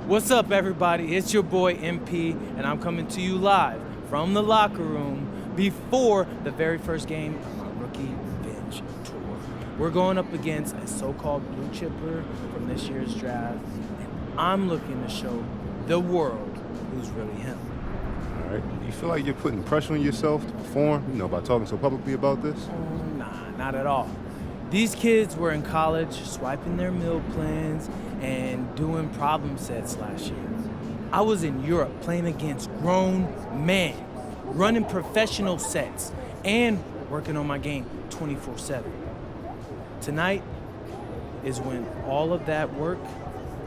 What's up, everybody? It's your boy MP, and I'm coming to you live from the locker room before the very first game of my rookie binge tour. We're going up against a so-called blue chipper from this year's draft, and I'm looking to show the world who's really him. All right. Do you feel like you're putting pressure on yourself to perform, by talking so publicly about this? Nah, not at all. These kids were in college swiping their meal plans and doing problem sets last year. I was in Europe playing against grown men, running professional sets, and working on my game 24/7. Tonight is when all of that work,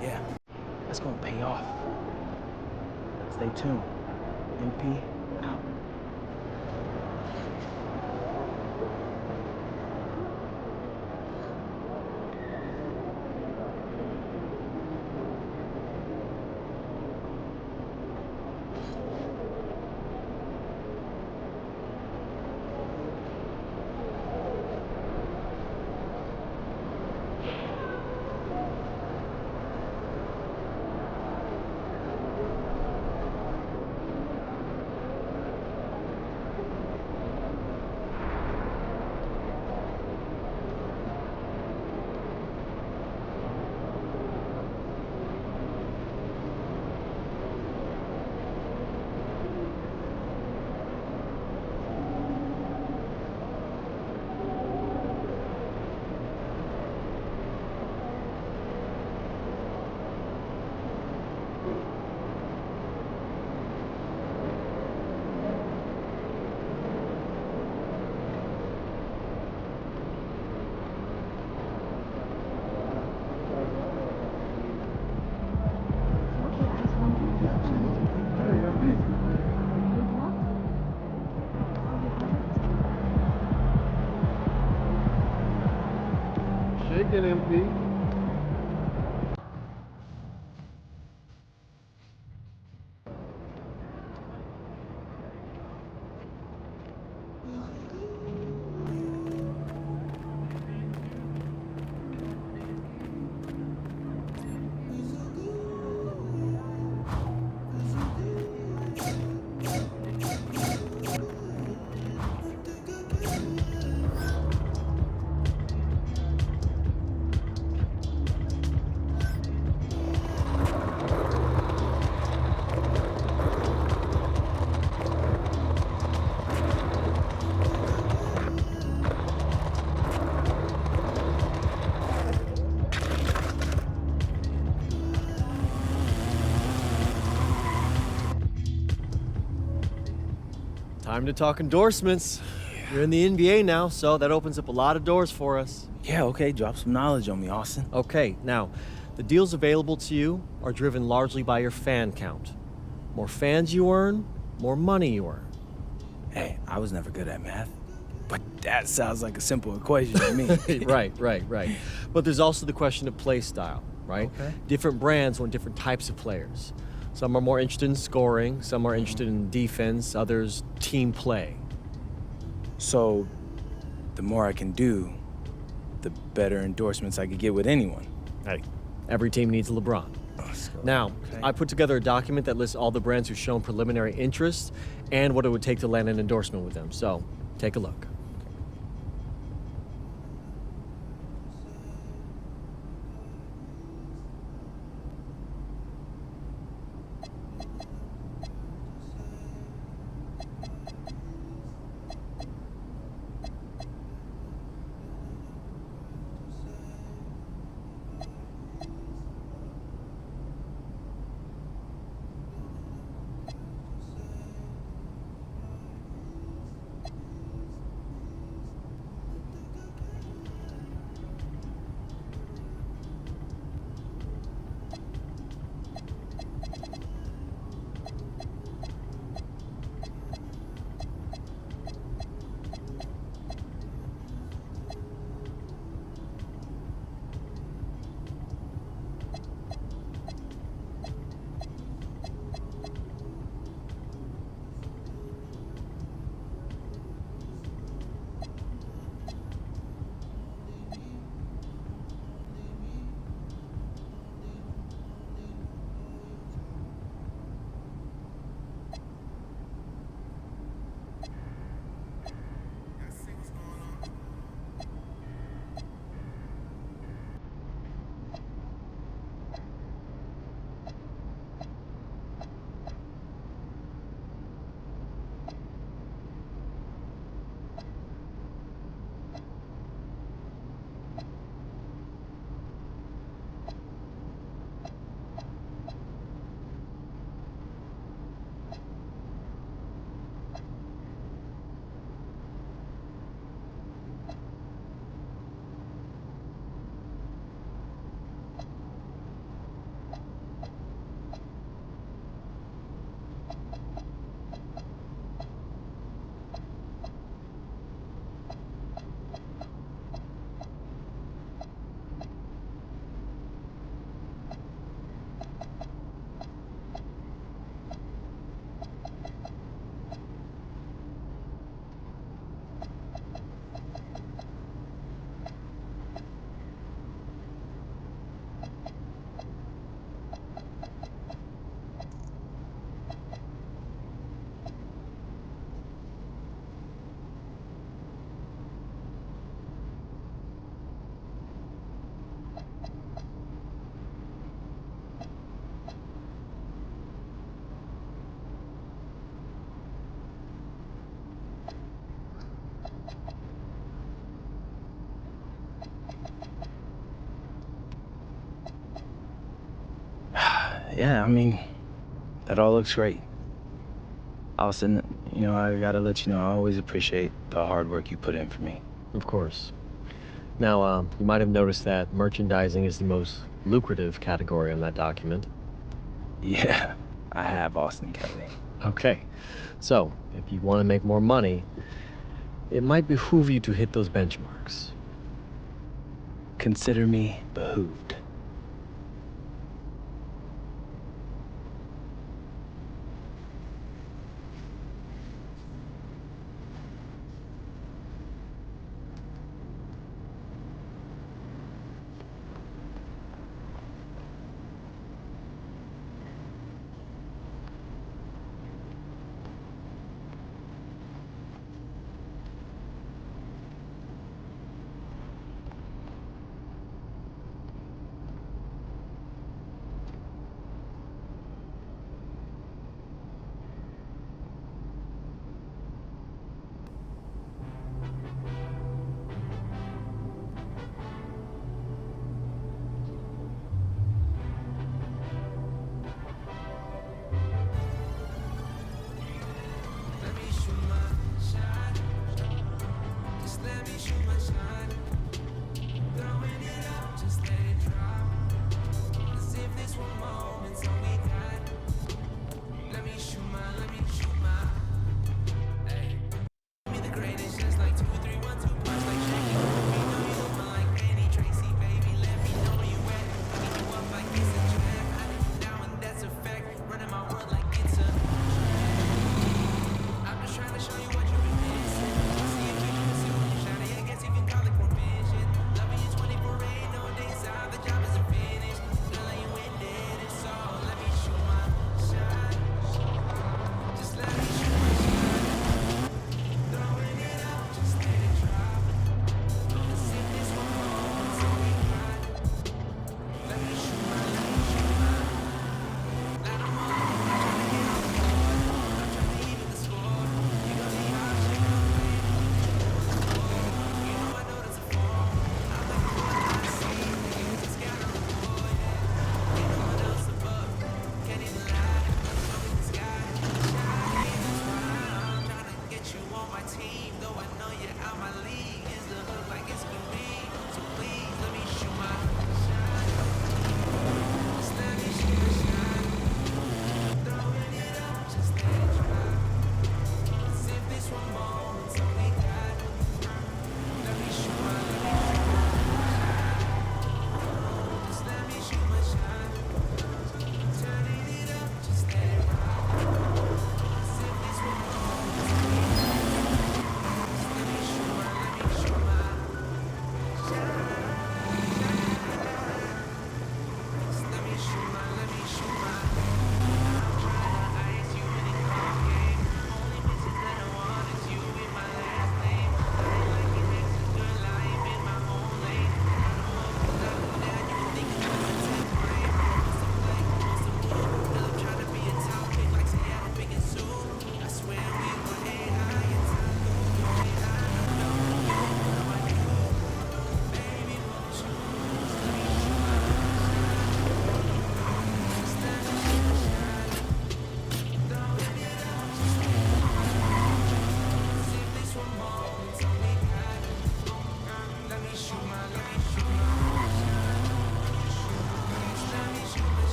that's gonna pay off. Stay tuned. MP out. Shake it, MP. Time to talk endorsements. You're in the NBA now, so that opens up a lot of doors for us. Yeah, okay, drop some knowledge on me, Austin. Okay, now, the deals available to you are driven largely by your fan count. More fans you earn, more money you earn. Hey, I was never good at math, but that sounds like a simple equation to me. Right. But there's also the question of play style, right? Okay. Different brands want different types of players. Some are more interested in scoring, some are interested in defense, others team play. So, the more I can do, the better endorsements I could get with anyone. Hey, every team needs a LeBron. Now, okay. I put together a document that lists all the brands who've shown preliminary interest and what it would take to land an endorsement with them. So, take a look. Yeah, I mean, that all looks great. Austin, I gotta let you know, I always appreciate the hard work you put in for me. Of course. Now, you might have noticed that merchandising is the most lucrative category on that document. Yeah, I have, Austin Kelly. Okay, so if you want to make more money, it might behoove you to hit those benchmarks. Consider me behooved.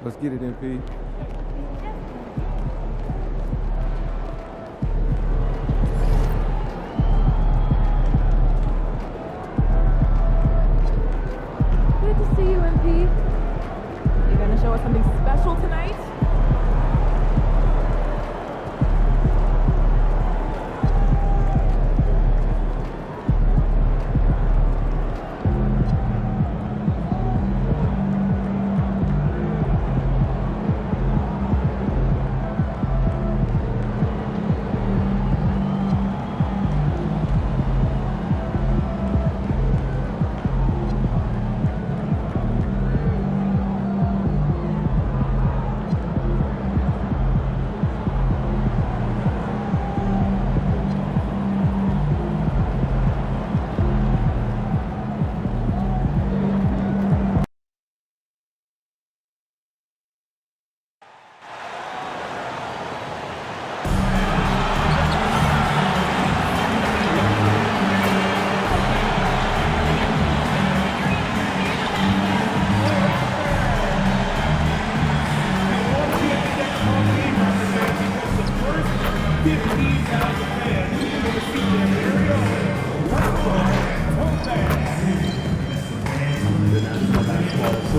Let's get it, MP. Good to see you, MP. You gonna show us something special tonight?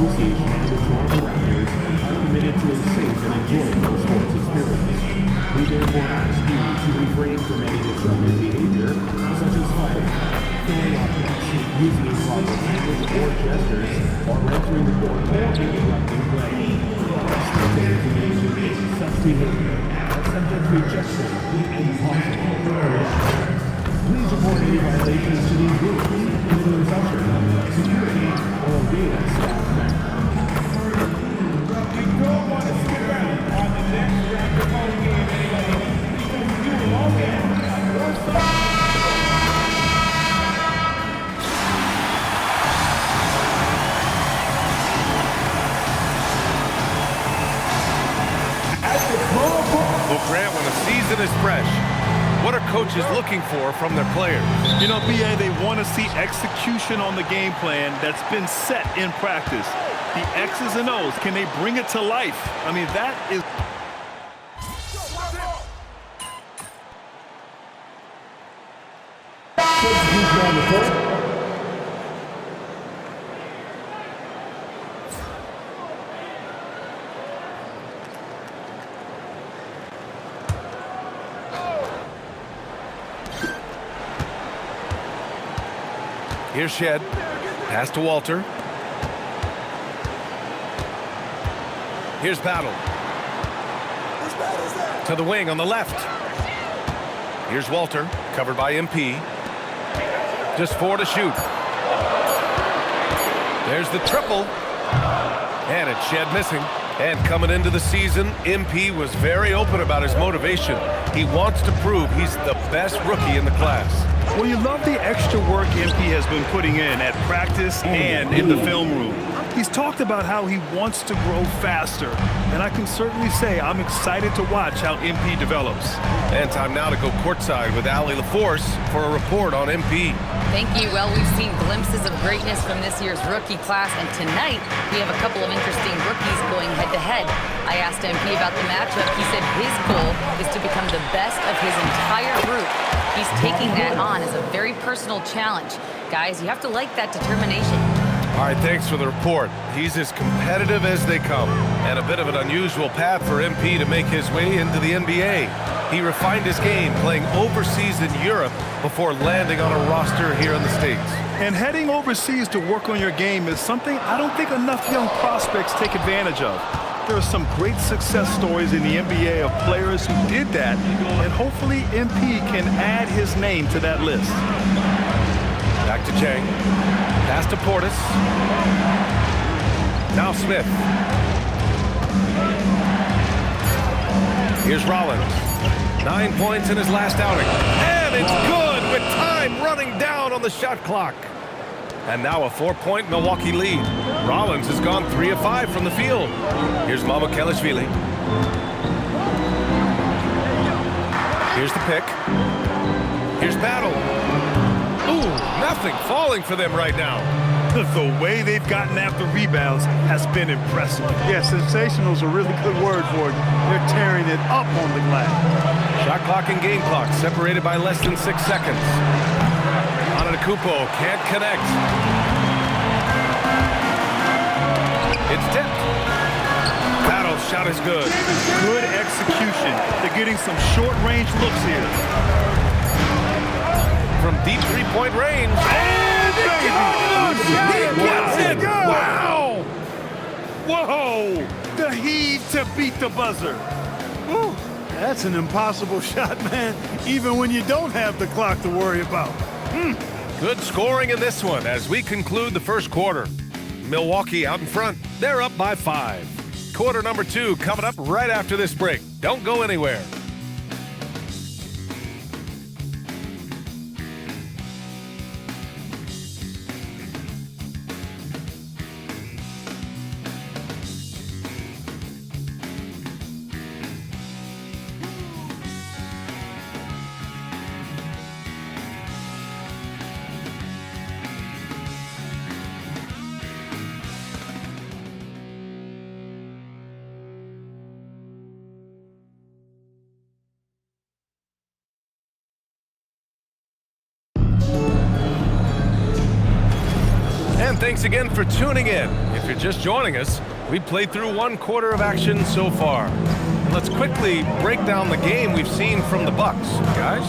Association and the Toronto Raptors are committed to a safe and enjoyable sports experience. We therefore ask you to refrain from any disruptive behavior, such as fighting, throwing objects, using improper language or gestures, or entering the court or interrupting play. Spectators engaging in such behavior are subject to ejection and possible reaction. Please report any violations to these rules to the usher, security, or real staff member. You don't want to skip out on the next Raptor home game anyway, because you will all get more stuff. Well, Grant, when a season is fresh, what are coaches looking for from their players? You know, BA, they want to see execution on the game plan that's been set in practice. The X's and O's, can they bring it to life? I mean, that is... Here's Shed. Pass to Walter. Here's Battle. To the wing on the left. Here's Walter, covered by MP. Just 4 to shoot. There's the triple. And it's Shed missing. And coming into the season, MP was very open about his motivation. He wants to prove he's the best rookie in the class. Well, you love the extra work MP has been putting in at practice and in the film room. He's talked about how he wants to grow faster, and I can certainly say I'm excited to watch how MP develops. And time now to go courtside with Allie LaForce for a report on MP. Thank you. Well, we've seen glimpses of greatness from this year's rookie class, and tonight we have a couple of interesting rookies going head-to-head. I asked MP about the matchup. He said his goal is to become the best of his entire group. He's taking that on as a very personal challenge. Guys, you have to like that determination. All right, thanks for the report. He's as competitive as they come, and a bit of an unusual path for MP to make his way into the NBA. He refined his game playing overseas in Europe before landing on a roster here in the States. And heading overseas to work on your game is something I don't think enough young prospects take advantage of. There are some great success stories in the NBA of players who did that, and hopefully MP can add his name to that list. Back to Chang. Pass to Portis. Now Smith. Here's Rollins. 9 points in his last outing. And it's good with time running down on the shot clock. And now a 4-point Milwaukee lead. Rollins has gone 3 of 5 from the field. Here's Mamukelashvili. Here's the pick. Here's Battle. Ooh, nothing falling for them right now. The way they've gotten after rebounds has been impressive. Yeah, sensational is a really good word for it. They're tearing it up on the glass. Shot clock and game clock separated by less than 6 seconds. Antetokounmpo can't connect. It's tipped. Battle shot is good. Good execution. They're getting some short-range looks here. From deep three-point range. And it gets it! Wow! Whoa! The heave to beat the buzzer. Whew. That's an impossible shot, man, even when you don't have the clock to worry about. Good scoring in this one as we conclude the first quarter. Milwaukee out in front. They're up by 5. Quarter number 2 coming up right after this break. Don't go anywhere. And thanks again for tuning in. If if you're just joining us, we've played through 1 quarter of action so far. Let's quickly break down the game we've seen from the Bucks, guys.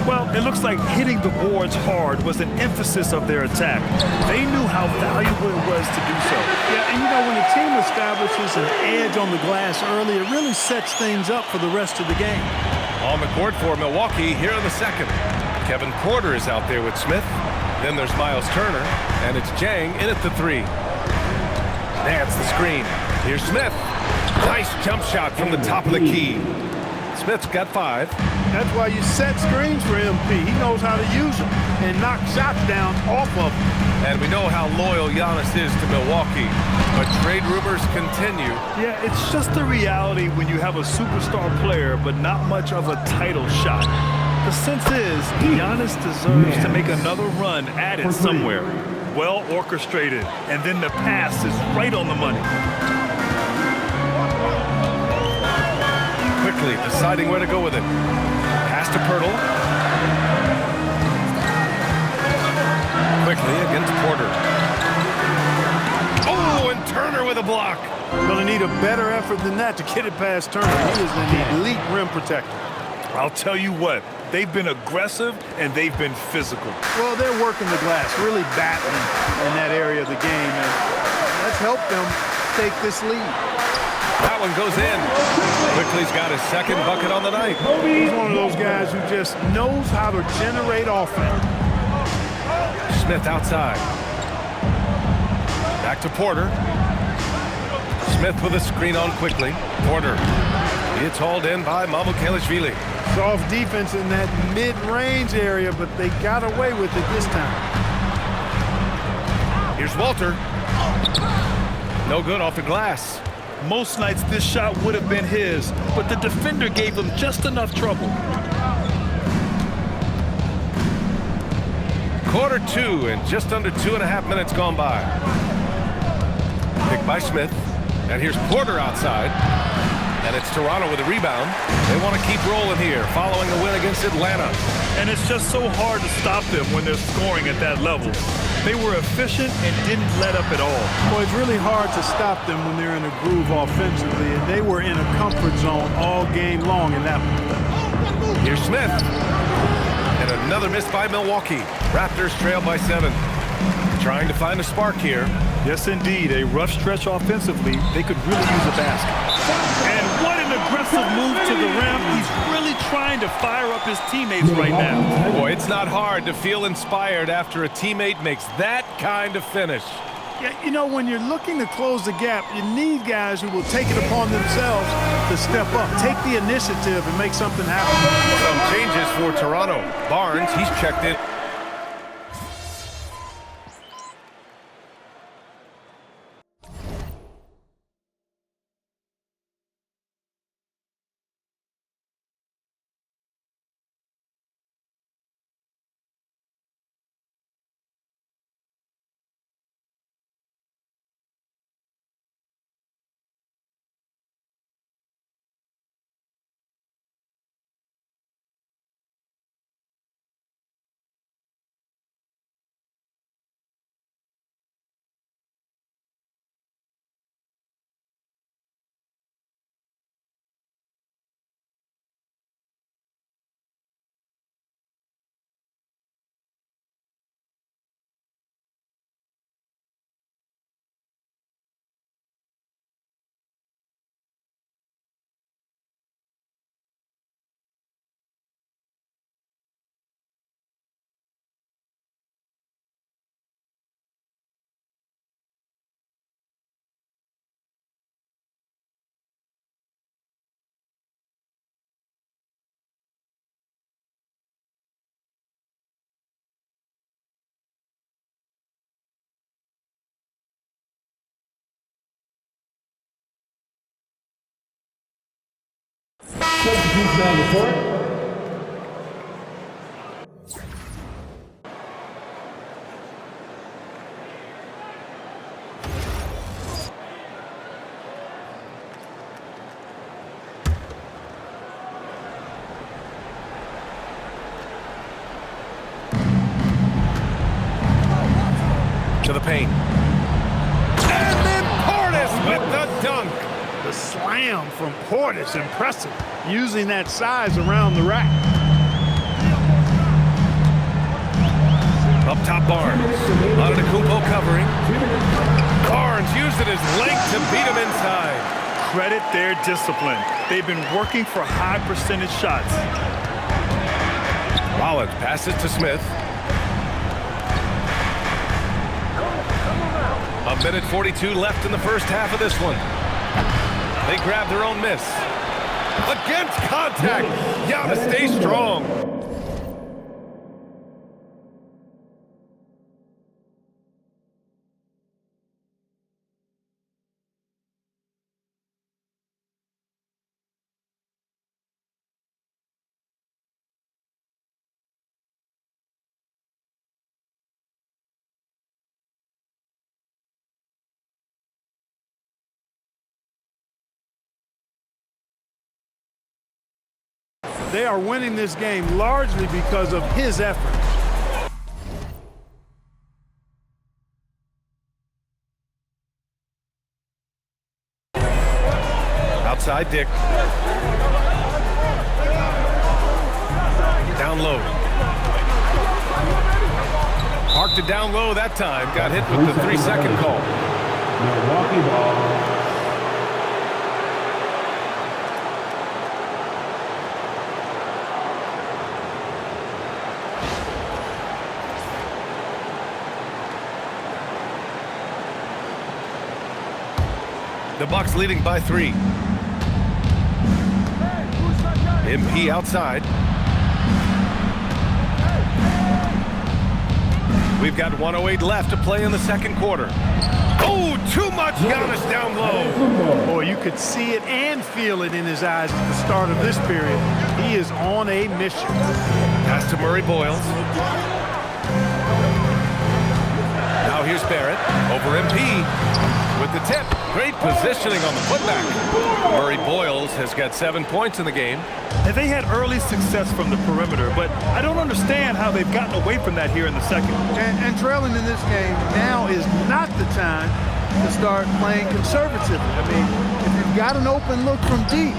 Well, it looks like hitting the boards hard was an emphasis of their attack. They knew how valuable it was to do so. Yeah, and you know, when a team establishes an edge on the glass early, it really sets things up for the rest of the game. On the court for Milwaukee here in the second. Kevin Porter is out there with Smith. Then there's Miles Turner, and it's Jang in at the 3. That's the screen. Here's Smith. Nice jump shot from the top of the key. Smith's got 5. That's why you set screens for MP. He knows how to use them and knock shots down off of them. And we know how loyal Giannis is to Milwaukee, but trade rumors continue. Yeah, it's just the reality when you have a superstar player but not much of a title shot. The sense is Giannis deserves to make another run at it somewhere. Well orchestrated, and then the pass is right on the money. Quickly deciding where to go with it. Pass to Pirtle. Quickly against Porter. Oh, and Turner with a block. Gonna need a better effort than that to get it past Turner. He is an elite rim protector. I'll tell you what, they've been aggressive and they've been physical. Well, they're working the glass, really battling in that area of the game, and that's helped them take this lead. That one goes in. Quickly's got his second bucket on the night. He's one of those guys who just knows how to generate offense. Smith outside. Back to Porter. Smith with a screen on Quickly. Porter. It's hauled in by Mamukelashvili. Soft defense in that mid-range area, but they got away with it this time. Here's Walter. No good off the glass. Most nights this shot would have been his, but the defender gave him just enough trouble. Quarter 2 and just under 2.5 minutes gone by. Picked by Smith. And here's Porter outside. And it's Toronto with a rebound. They want to keep rolling here following the win against Atlanta. And it's just so hard to stop them when they're scoring at that level. They were efficient and didn't let up at all. Well, it's really hard to stop them when they're in a groove offensively, and they were in a comfort zone all game long in that one. Here's Smith. And another miss by Milwaukee. Raptors trail by 7. Trying to find a spark here. Yes, indeed. A rough stretch offensively. They could really use a basket. And what an aggressive move to the rim. He's really trying to fire up his teammates right now. Boy, it's not hard to feel inspired after a teammate makes that kind of finish. Yeah, you know, when you're looking to close the gap, you need guys who will take it upon themselves to step up, take the initiative, and make something happen. Some changes for Toronto. Barnes, he's checked in. Substitutes down the court. To the paint. And with the dunk. The slam from Portis, impressive, using that size around the rack. Up top, Barnes. Antetokounmpo covering. Barnes using his length to beat him inside. Credit their discipline. They've been working for high percentage shots. Rollins passes to Smith. A minute 42 left in the first half of this one. They grab their own miss. Against contact. Giannis stays strong. They are winning this game largely because of his effort. Outside Dick. Down low. Parked it down low that time. Got hit with the 3-second call. Milwaukee ball. The Bucks leading by 3. MP outside. We've got 1:08 left to play in the second quarter. Oh, too much Giannis down low. Boy, you could see it and feel it in his eyes at the start of this period. He is on a mission. Pass to Murray Boyles. Now here's Barrett over MP with the tip. Great positioning on the putback. Murray Boyles has got 7 points in the game. And they had early success from the perimeter, but I don't understand how they've gotten away from that here in the second. And trailing in this game, now is not the time to start playing conservatively. I mean, if you've got an open look from deep,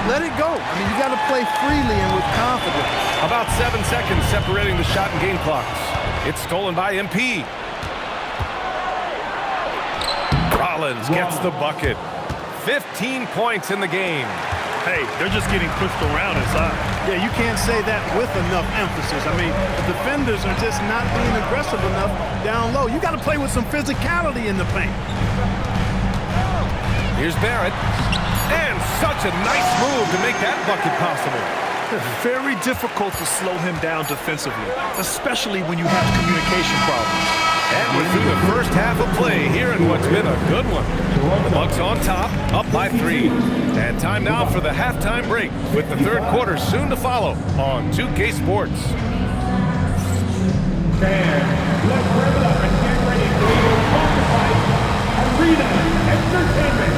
let it go. I mean, you got to play freely and with confidence. About 7 seconds separating the shot and game clocks. It's stolen by MP. Rollins gets the bucket. 15 points in the game. Hey, they're just getting pushed around inside. Yeah, you can't say that with enough emphasis. I mean, the defenders are just not being aggressive enough down low. You got to play with some physicality in the paint. Here's Barrett. And such a nice move to make that bucket possible. Very difficult to slow him down defensively, especially when you have communication problems. And we're through the first half of play here in what's been a good one. The Bucks on top, up by 3. And time now for the halftime break with the third quarter soon to follow on 2K Sports. Fans, let's rev it up and get ready for your Fight Arena Entertainment.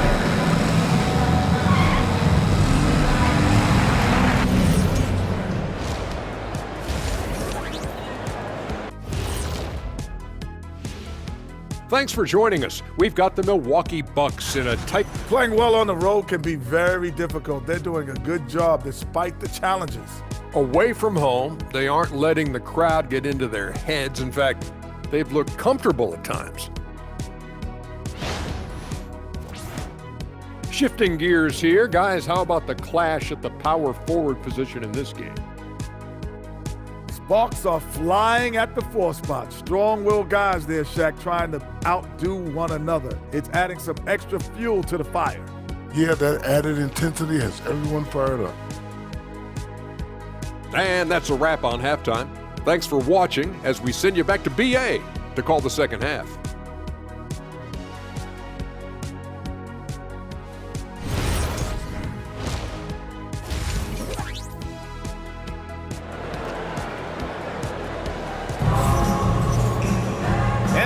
Thanks for joining us. We've got the Milwaukee Bucks in a tight... Playing well on the road can be very difficult. They're doing a good job despite the challenges. Away from home, they aren't letting the crowd get into their heads. In fact, they've looked comfortable at times. Shifting gears here, guys, how about the clash at the power forward position in this game? Bucks are flying at the 4 spot. Strong-willed guys there, Shaq, trying to outdo one another. It's adding some extra fuel to the fire. Yeah, that added intensity has everyone fired up. And that's a wrap on halftime. Thanks for watching as we send you back to BA to call the second half.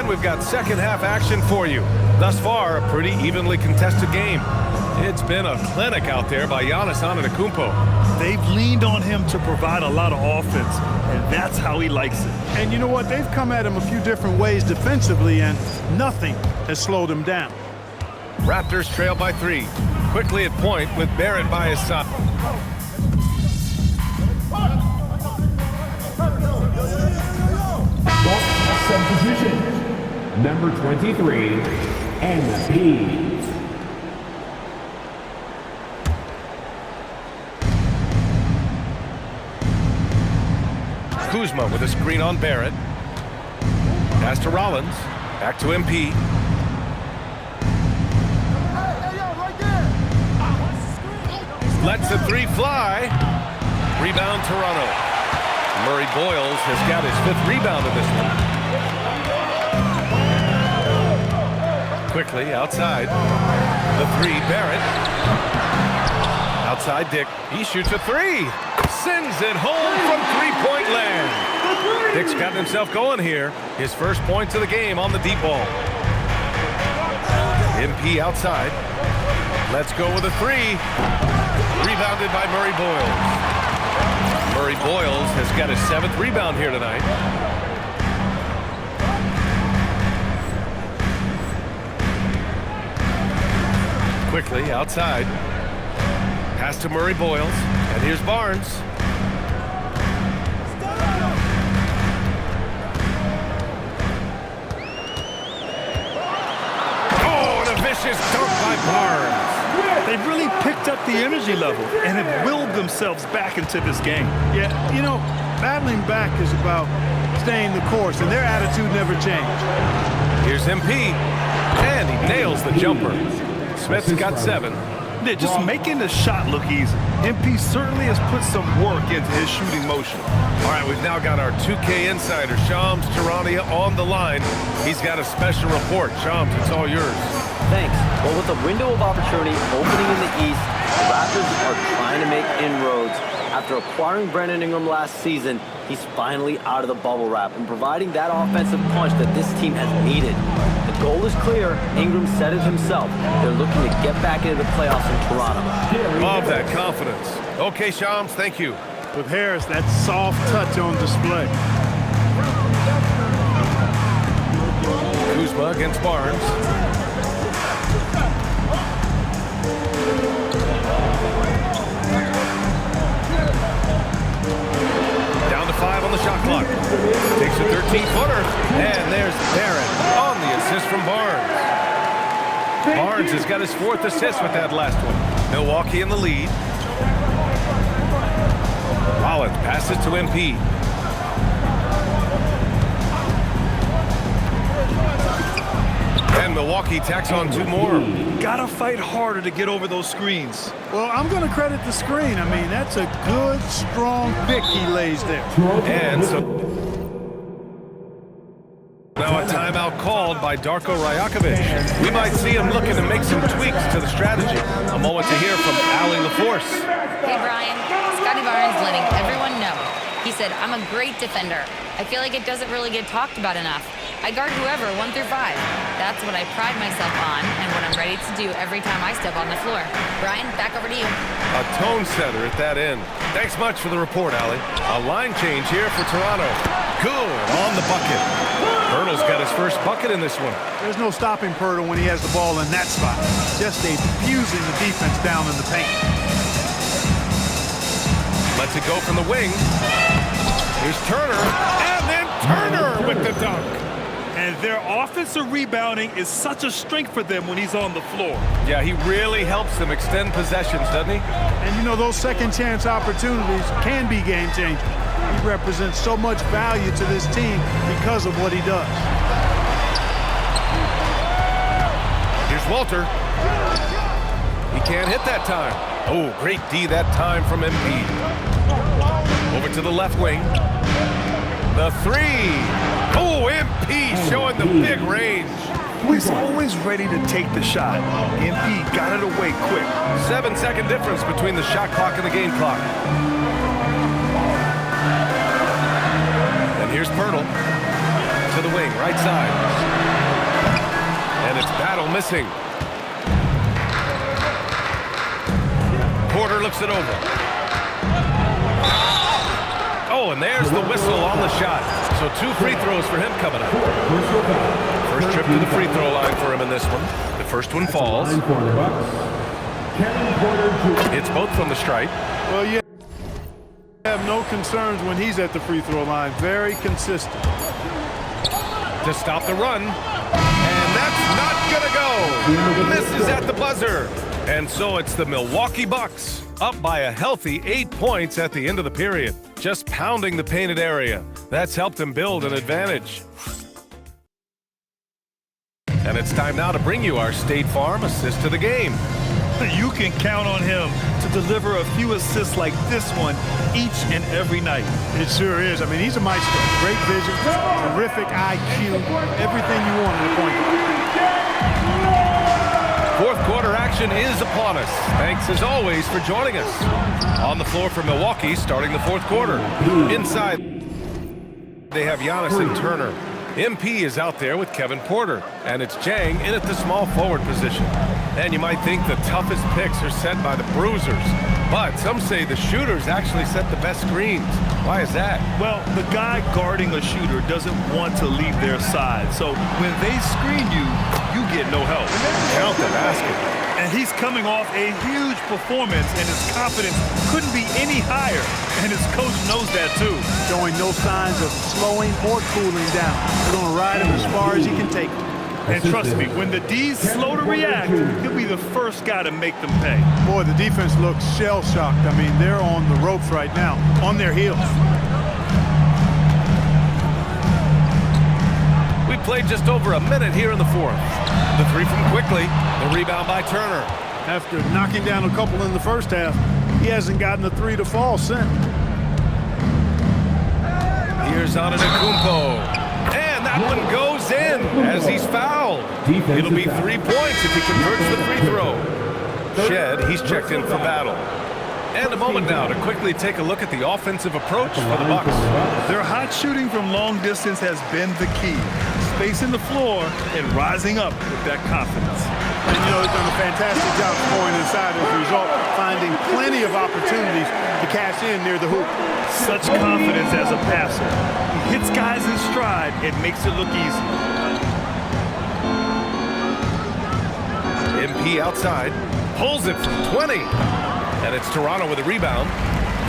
We've got second half action for you. Thus far, a pretty evenly contested game. It's been a clinic out there by Giannis Antetokounmpo. They've leaned on him to provide a lot of offense, and that's how he likes it. And you know what? They've come at him a few different ways defensively, and nothing has slowed him down. Raptors trail by 3. Quickly at point with Barrett by his side. Bucks substitution. Number 23, MP. Kuzma with a screen on Barrett. Pass to Rollins. Back to MP. Lets the 3 fly. Rebound Toronto. Murray Boyles has got his 5th rebound in this one. Quickly outside. The 3, Barrett. Outside Dick. He shoots a 3. Sends it home from 3-point land. Dick's got himself going here. His first points of the game on the deep ball. MP outside. Let's go with a 3. Rebounded by Murray Boyles. Murray Boyles has got his 7th rebound here tonight. Quickly outside. Pass to Murray Boyles. And here's Barnes. Oh, and a vicious dunk by Barnes. They've really picked up the energy level and have willed themselves back into this game. Yeah, you know, battling back is about staying the course, and their attitude never changed. Here's MP, and he nails the jumper. Smith's got 7. They're just making the shot look easy. MP certainly has put some work into his shooting motion. All right, we've now got our 2K insider, Shams Charania, on the line. He's got a special report. Shams, it's all yours. Thanks. Well, with a window of opportunity opening in the East, the Raptors are trying to make inroads. After acquiring Brandon Ingram last season, he's finally out of the bubble wrap and providing that offensive punch that this team has needed. The goal is clear. Ingram said it himself. They're looking to get back into the playoffs in Toronto. Love that confidence. Okay, Shams, thank you. With Harris, that soft touch on display. Kuzma against Barnes. Down to 5 on the shot clock. Takes a 13-footer. And there's Barrett on the assist from Barnes. Barnes has got his 4th assist with that last one. Milwaukee in the lead. Rollins passes to MP. And Milwaukee tacks on 2 more. Gotta fight harder to get over those screens. Well, I'm going to credit the screen. I mean, that's a good, strong pick he lays there. And so now a timeout called by Darko Rajakovic. We might see him looking to make some tweaks to the strategy. A moment to hear from Ali LaForce. Hey, Brian. Scotty Barnes letting everyone know. He said, I'm a great defender. I feel like it doesn't really get talked about enough. I guard whoever, 1 through 5. That's what I pride myself on and what I'm ready to do every time I step on the floor. Brian, back over to you. A tone setter at that end. Thanks much for the report, Ali. A line change here for Toronto. Good on the bucket. Pirtle's got his first bucket in this one. There's no stopping Pirtle when he has the ball in that spot. Just abusing the defense down in the paint. Lets it go from the wing. Here's Turner, and then Turner with the dunk. And their offensive rebounding is such a strength for them when he's on the floor. Yeah, he really helps them extend possessions, doesn't he? And you know, those second chance opportunities can be game changing. He represents so much value to this team because of what he does. Here's Walter. He can't hit that time. Oh, great D that time from MP. Over to the left wing. The 3. Oh, MP showing the big range. He's always ready to take the shot. MP got it away quick. 7-second difference between the shot clock and the game clock. And here's Pirtle to the wing, right side. And it's Battle missing. Porter looks it over. Oh, and there's the whistle on the shot. So 2 free throws for him coming up. For First trip to the free throw line for him in this one. The first one falls. It's both from the stripe. Well, you have no concerns when he's at the free throw line. Very consistent. To stop the run. And that's not gonna go. Misses at the buzzer. And so it's the Milwaukee Bucks, up by a healthy 8 points at the end of the period. Just pounding the painted area. That's helped him build an advantage. And it's time now to bring you our State Farm assist to the game. You can count on him to deliver a few assists like this one each and every night. It sure is. I mean, he's a maestro. Great vision, terrific IQ, everything you want in a point guard. Fourth quarter action is upon us. Thanks as always for joining us. On the floor for Milwaukee starting the fourth quarter. Inside, they have Giannis and Turner. MP is out there with Kevin Porter, and it's Jang in at the small forward position. And you might think the toughest picks are set by the bruisers, but some say the shooters actually set the best screens. Why is that? Well, the guy guarding a shooter doesn't want to leave their side, so when they screen you, you get no help. Count the basket. And he's coming off a huge performance, and his confidence couldn't be any higher. And his coach knows that, too. Showing no signs of slowing or cooling down. They're going to ride him as far as he can take him. And trust me, when the D's slow to react, he'll be the first guy to make them pay. Boy, the defense looks shell-shocked. I mean, they're on the ropes right now, on their heels. We played just over a minute here in the fourth. The three from Quickly, the rebound by Turner. After knocking down a couple in the first half, he hasn't gotten a three to fall since. Here's Antetokounmpo. And that one goes in as he's fouled. It'll be 3 points if he converts the free throw. Shed, he's checked in for Battle. And a moment now to quickly take a look at the offensive approach for the Bucks. Their hot shooting from long distance has been the key. Spacing the floor and rising up with that confidence. And you know, he's done a fantastic job scoring inside as a result, finding plenty of opportunities to cash in near the hoop. Such confidence as a passer. He hits guys in stride and makes it look easy. MP outside, pulls it from 20. And it's Toronto with a rebound.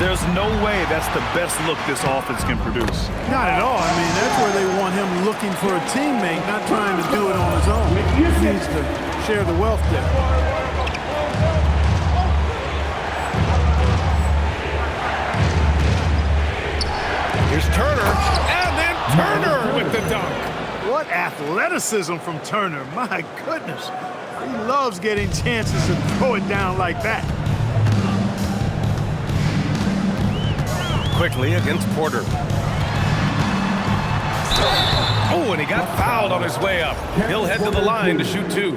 There's no way that's the best look this offense can produce. Not at all. I mean, that's where they want him looking for a teammate, not trying to do it on his own. He needs to share the wealth there. Here's Turner, and then Turner with the dunk. What athleticism from Turner. My goodness. He loves getting chances to throw it down like that. Quickly against Porter. Oh, and he got fouled on his way up. He'll head to the line to shoot two.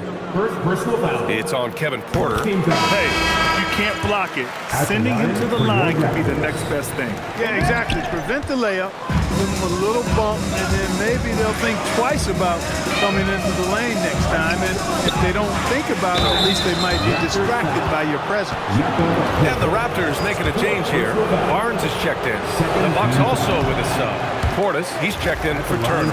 It's on Kevin Porter. Hey, you can't block it. Sending him to the line could be the next best thing. Yeah, exactly. Prevent the layup, give him a little bump, and then maybe they'll think twice about coming into the lane next time. And if they don't think about it, at least they might be distracted by your presence. And the Raptors making a change here. Barnes is checked in. The Bucks also with a sub. Portis, he's checked in for Turner.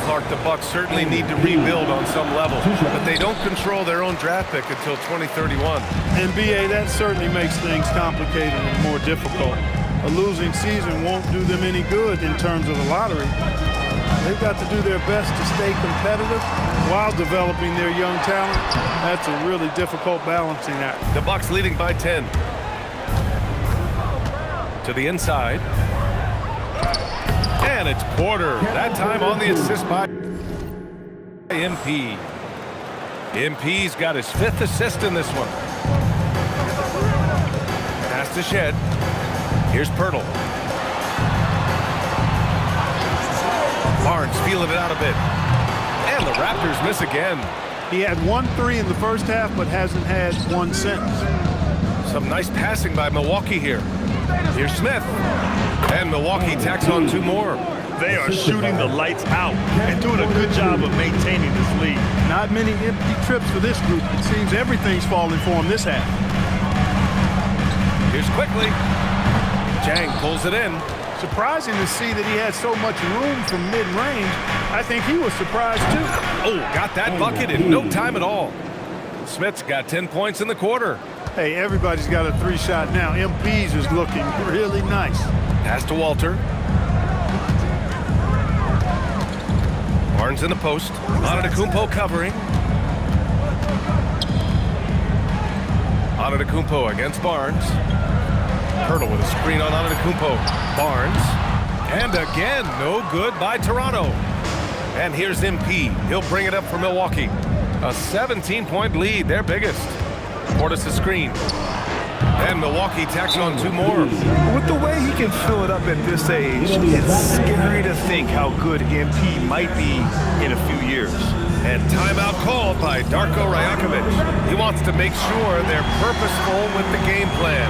Clark, the Bucks certainly need to rebuild on some level, but they don't control their own draft pick until 2031. And BA, that certainly makes things complicated and more difficult. A losing season won't do them any good in terms of the lottery. They've got to do their best to stay competitive while developing their young talent. That's a really difficult balancing act. The Bucks leading by 10. To the inside. And it's Porter, that time on the assist by MP. MP's got his 5th assist in this one. Pass to Shed. Here's Pirtle. Barnes feeling it out a bit. And the Raptors miss again. He had 1 3 in the first half, but hasn't had one since. Some nice passing by Milwaukee here. Here's Smith. And Milwaukee tacks on 2 more. They are shooting the lights out and doing a good job of maintaining this lead. Not many empty trips for this group. It seems everything's falling for them this half. Here's Quickly. Jang pulls it in. Surprising to see that he had so much room from mid-range. I think he was surprised too. Oh, got that bucket in no time at all. Smith's got 10 points in the quarter. Hey, everybody's got a 3-shot now. MP's is looking really nice. Pass to Walter. Barnes in the post. Antetokounmpo covering. Antetokounmpo against Barnes. Hurdle with a screen on Antetokounmpo. Barnes. And again, no good by Toronto. And here's MP. He'll bring it up for Milwaukee. A 17-point lead, their biggest. Portis a screen. And Milwaukee tacks on 2 more. With the way he can fill it up at this age, it's scary to think how good MP might be in a few years. And timeout called by Darko Rajakovic. He wants to make sure they're purposeful with the game plan.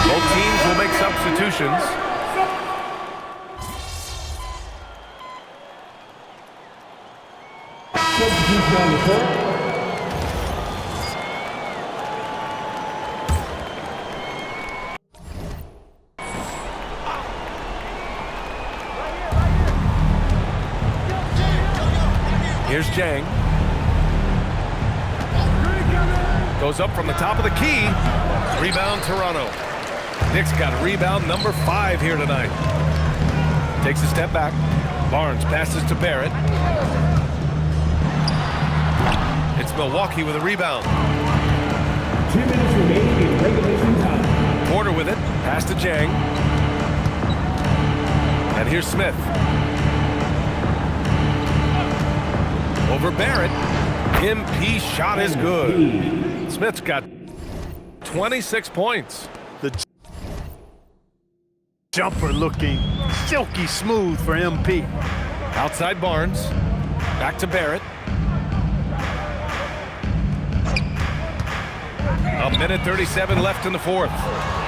Both teams will make substitutions. Here's Jang. Goes up from the top of the key. Rebound Toronto. Nick's got a rebound number 5 here tonight. Takes a step back. Barnes passes to Barrett. It's Milwaukee with a rebound. 2 minutes remaining in regulation time. Porter with it. Pass to Jang. And here's Smith. Over Barrett. MP shot is good. Smith's got 26 points. The jumper looking silky smooth for MP. Outside Barnes. Back to Barrett. A minute 37 left in the 4th.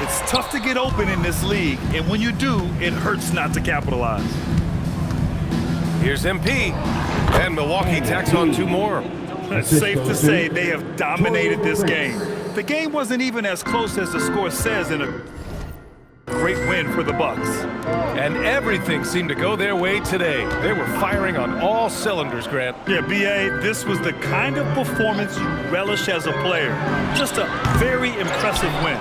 It's tough to get open in this league, and when you do, it hurts not to capitalize. Here's MP. And Milwaukee tacks on 2 more. It's safe to say they have dominated this game. The game wasn't even as close as the score says in a great win for the Bucks. And everything seemed to go their way today. They were firing on all cylinders, Grant. Yeah, B.A., this was the kind of performance you relish as a player. Just a very impressive win.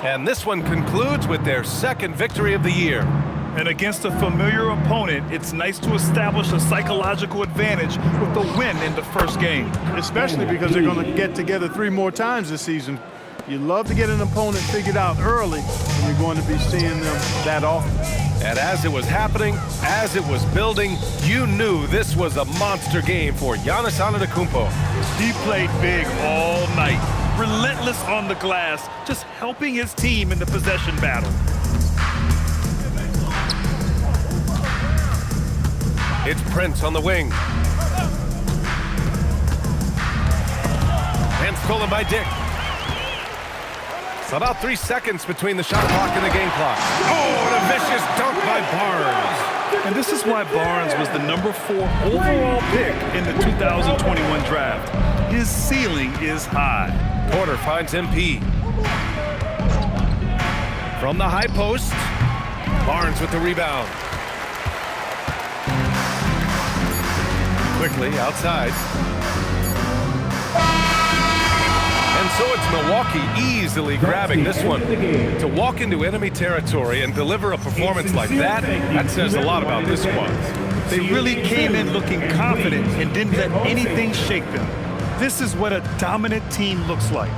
And this one concludes with their 2nd victory of the year. And against a familiar opponent, it's nice to establish a psychological advantage with the win in the first game. Especially because they're going to get together 3 more times this season. You love to get an opponent figured out early, and you're going to be seeing them that often. And as it was happening, as it was building, you knew this was a monster game for Giannis Antetokounmpo. He played big all night, relentless on the glass, just helping his team in the possession battle. It's Prince on the wing. And stolen by Dick. It's about 3 seconds between the shot clock and the game clock. Oh, and a vicious dunk by Barnes. And this is why Barnes was the number 4 overall pick in the 2021 draft. His ceiling is high. Porter finds MP. From the high post, Barnes with the rebound. Quickly outside. And so it's Milwaukee easily grabbing this one. To walk into enemy territory and deliver a performance like that, that says a lot about this squad. They really came in looking confident and didn't let anything shake them. This is what a dominant team looks like.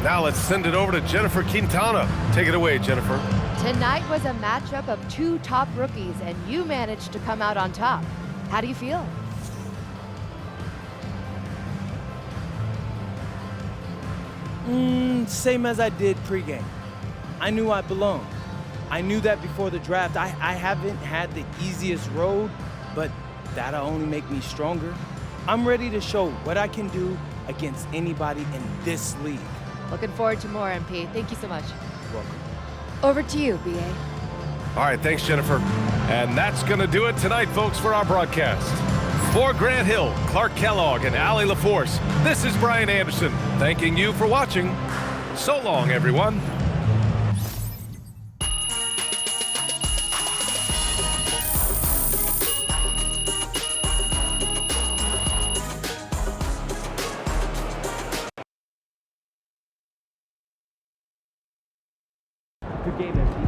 Now let's send it over to Jennifer Quintana. Take it away, Jennifer. Tonight was a matchup of 2 top rookies, and you managed to come out on top. How do you feel? Same as I did pregame. I knew I belonged. I knew that before the draft. I haven't had the easiest road, but that'll only make me stronger. I'm ready to show what I can do against anybody in this league. Looking forward to more, MP. Thank you so much. Welcome. Over to you, B.A. All right, thanks, Jennifer. And that's going to do it tonight, folks, for our broadcast. For Grant Hill, Clark Kellogg, and Allie LaForce, this is Brian Anderson, thanking you for watching. So long, everyone. game, MP.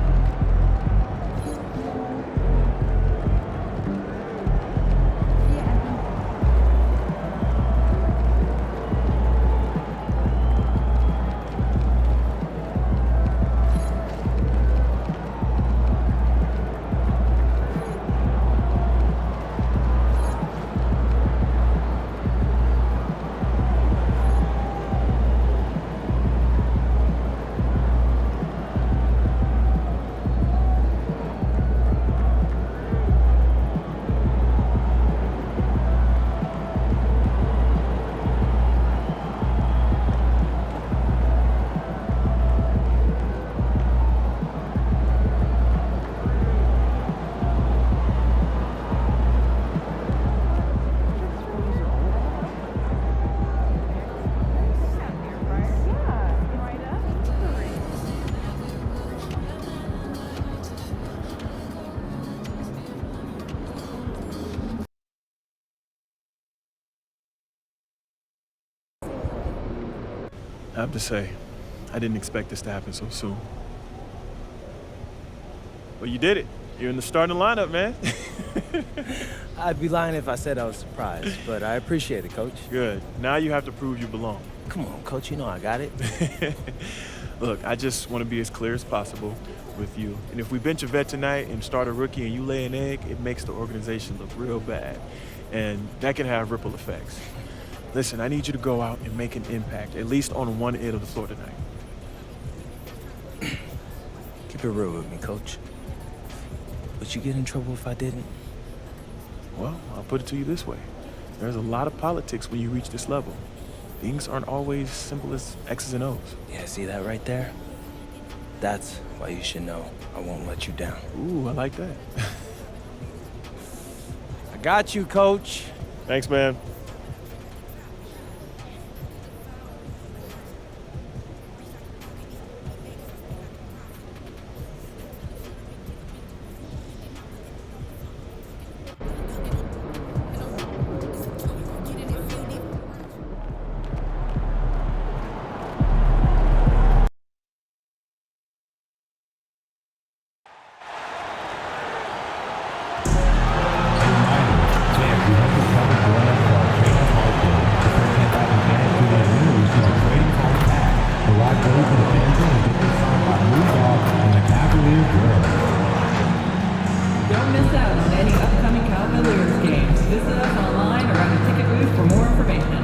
I have to say, I didn't expect this to happen so soon. Well, you did it. You're in the starting lineup, man. I'd be lying if I said I was surprised, but I appreciate it, Coach. Good. Now you have to prove you belong. Come on, Coach, you know I got it. Look, I just want to be as clear as possible with you. And if we bench a vet tonight and start a rookie and you lay an egg, it makes the organization look real bad. And that can have ripple effects. Listen, I need you to go out and make an impact, at least on one end of the floor tonight. Keep it real with me, Coach. Would you get in trouble if I didn't? Well, I'll put it to you this way. There's a lot of politics when you reach this level. Things aren't always simple as X's and O's. Yeah, see that right there? That's why you should know I won't let you down. Ooh, I like that. I got you, Coach. Thanks, man. Don't miss out on any upcoming Cavaliers games. Visit us online or at a ticket booth for more information.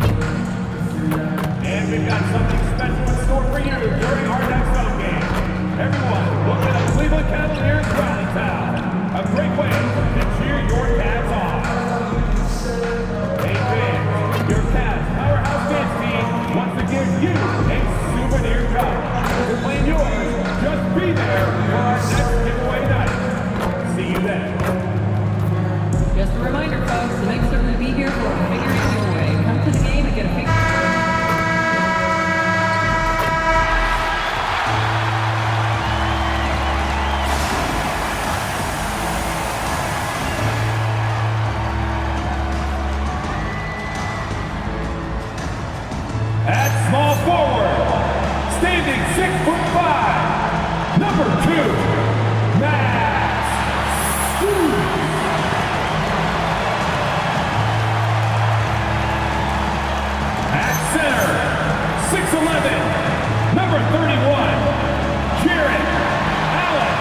And we've got something special in store for you during our next home game. Everyone, look at the Cleveland Cavaliers Rally Town. A great way to cheer your Cavs on. Hey fans, your Cavs Powerhouse Dance Team wants to give you a souvenir cup. To claim yours, just be there for our next giveaway night. See you then. Just a reminder, folks, to make certain to be here for a figure giveaway. Come to the game and get a figure. At small forward, standing 6'5", number 2, Max Hughes. At center, 6'11", number 31, Jared Allen.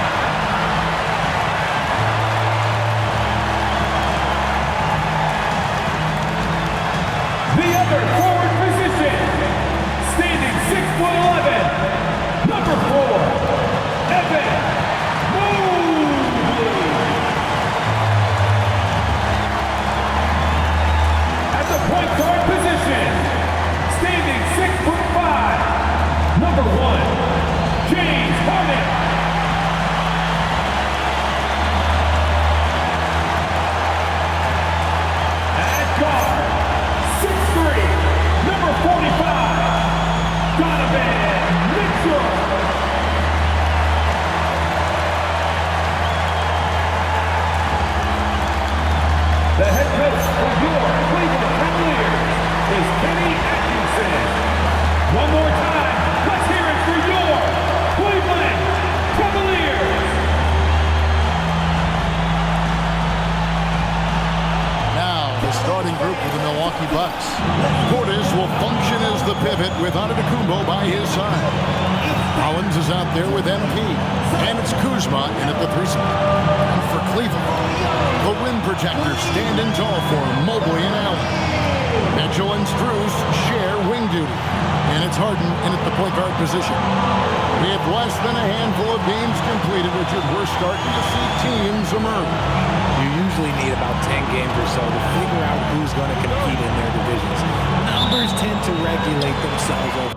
The other forward position, standing 6'11", number 4, Evan Mobley. At the point guard position, standing 6'5", number 1, James Harden. At guard, 6'3", number 45, Donovan Mitchell. The head coach of your Cleveland Cavaliers, starting group for the Milwaukee Bucks. Portis will function as the pivot with Antetokounmpo by his side. Collins is out there with MP. And it's Kuzma in at the 3 spot. And for Cleveland, the rim protectors standing tall for Mobley and Allen. Mitchell and Strus share wing duty. And it's Harden in at the point guard position. With less than a handful of games completed, Richard, we're starting to see teams emerge. You usually need about 10 games or so to figure out who's going to compete in their divisions. Numbers tend to regulate themselves over.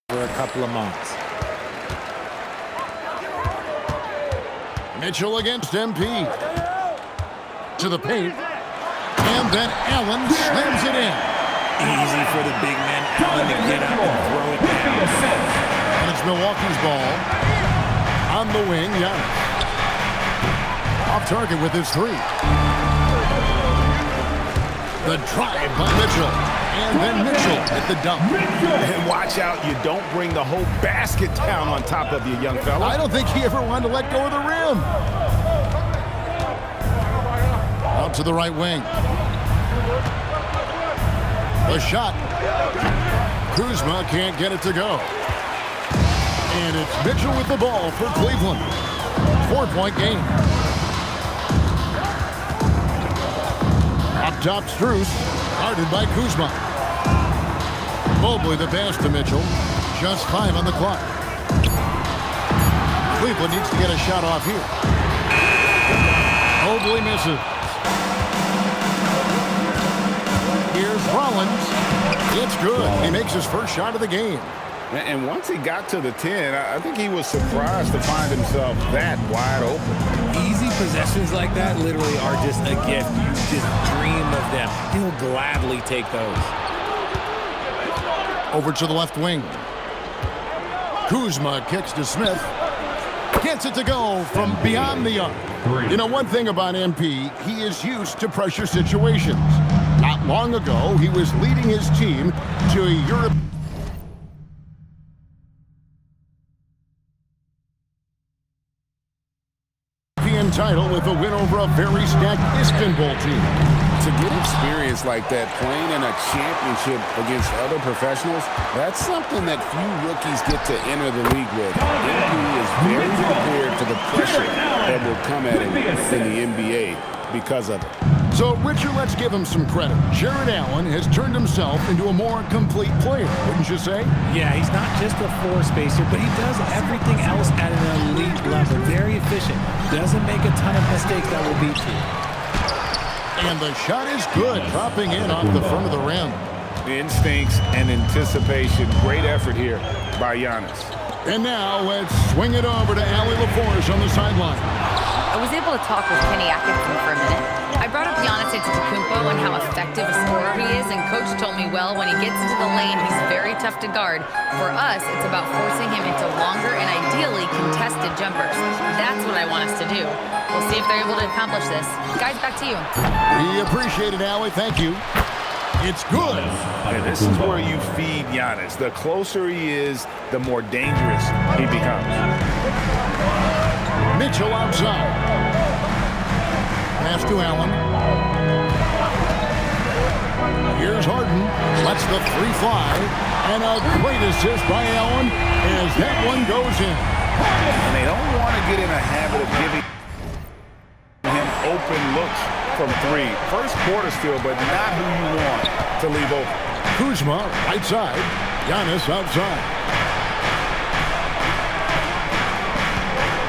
For a couple of months. Mitchell against MP. To the paint. And then Allen slams it in. Easy for the big man Allen to get up and throw it down. And it's Milwaukee's ball. On the wing, Giannis. Off target with his 3. The drive by Mitchell. And then Mitchell at the dump. And watch out, you don't bring the whole basket down on top of you, young fella. I don't think he ever wanted to let go of the rim. Out to the right wing. The shot. Kuzma can't get it to go. And it's Mitchell with the ball for Cleveland. 4-point game. Up top, Strus. Guarded by Kuzma. Mobley the pass to Mitchell. Just 5 on the clock. Cleveland needs to get a shot off here. Mobley misses. Here's Rollins. It's good. He makes his first shot of the game. And once he got to the 10, I think he was surprised to find himself that wide open. Easy possessions like that literally are just a gift. You just dream of them. He'll gladly take those. Over to the left wing. Kuzma kicks to Smith. Gets it to go from beyond the arc. You know, one thing about MP, he is used to pressure situations. Not long ago, he was leading his team to a European title with a win over a very stacked Istanbul team. To get experience like that, playing in a championship against other professionals, that's something that few rookies get to enter the league with. MP is very prepared for the pressure that will come at him in the NBA because of it. So, Richard, let's give him some credit. Jared Allen has turned himself into a more complete player, wouldn't you say? Yeah, he's not just a floor spacer, but he does everything else at an elite level. Very efficient. Doesn't make a ton of mistakes that will beat you. And the shot is good, dropping in off the front of the rim. Instincts and anticipation. Great effort here by Giannis. And now let's swing it over to Allie LaForge on the sideline. I was able to talk with Kenny Atkinson for a minute. I brought up Giannis Antetokounmpo and how effective a scorer he is, and Coach told me, well, when he gets into the lane, he's very tough to guard. For us, it's about forcing him into longer and ideally contested jumpers. That's what I want us to do. We'll see if they're able to accomplish this. Guys, back to you. We appreciate it, Allie. Thank you. It's good. And this is where you feed Giannis. The closer he is, the more dangerous he becomes. Mitchell outside. Pass to Allen. Here's Harden. Lets the three fly. And a great assist by Allen as that one goes in. And they don't want to get in a habit of giving him open looks from three. First quarter still, but not who you want to leave open. Kuzma, right side. Giannis outside.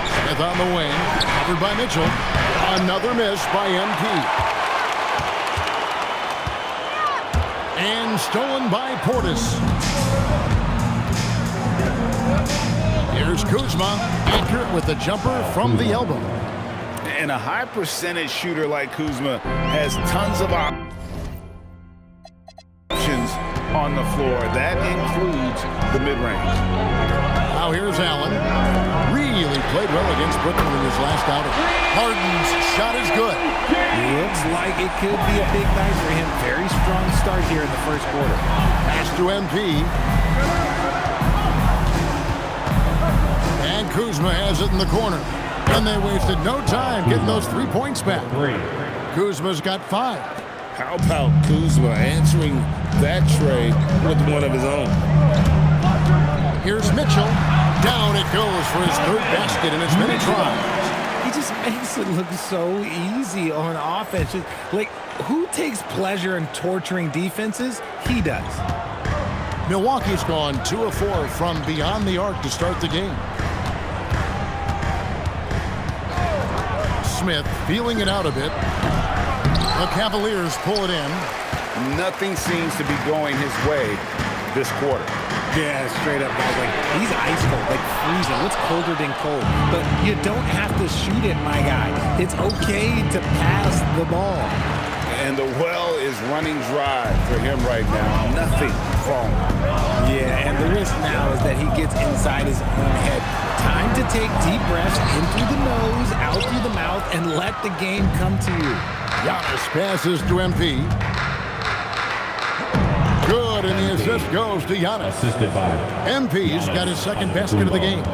Smith on the wing. Covered by Mitchell. Another miss by MP. And stolen by Portis. Here's Kuzma. Accurate with the jumper from the elbow. And a high percentage shooter like Kuzma has tons of options on the floor. That includes the mid-range. Now here's Allen. Really played well against Brooklyn in his last outing. Harden's shot is good. Looks like it could be a big night for him. Very strong start here in the first quarter. Pass to MP. And Kuzma has it in the corner. And they wasted no time getting those 3 points back. Kuzma's got 5. How about Kuzma answering that trade with one of his own? Here's Mitchell. Down it goes for his third basket in as many tries. He just makes it look so easy on offense. Like, who takes pleasure in torturing defenses? He does. Milwaukee's gone 2 of 4 from beyond the arc to start the game. Smith feeling it out a bit. The Cavaliers pull it in. Nothing seems to be going his way this quarter. Yeah, straight up, guys. Like, he's ice cold, like freezing. What's colder than cold? But you don't have to shoot it, my guy. It's okay to pass the ball. And the well is running dry for him right now. Nothing falling. Yeah, and the risk now is that he gets inside his own head. Time to take deep breaths in through the nose, out through the mouth, and let the game come to you. Giannis passes to MP. Good, and the assist goes to Giannis. Assisted by MP's got his second basket of the game.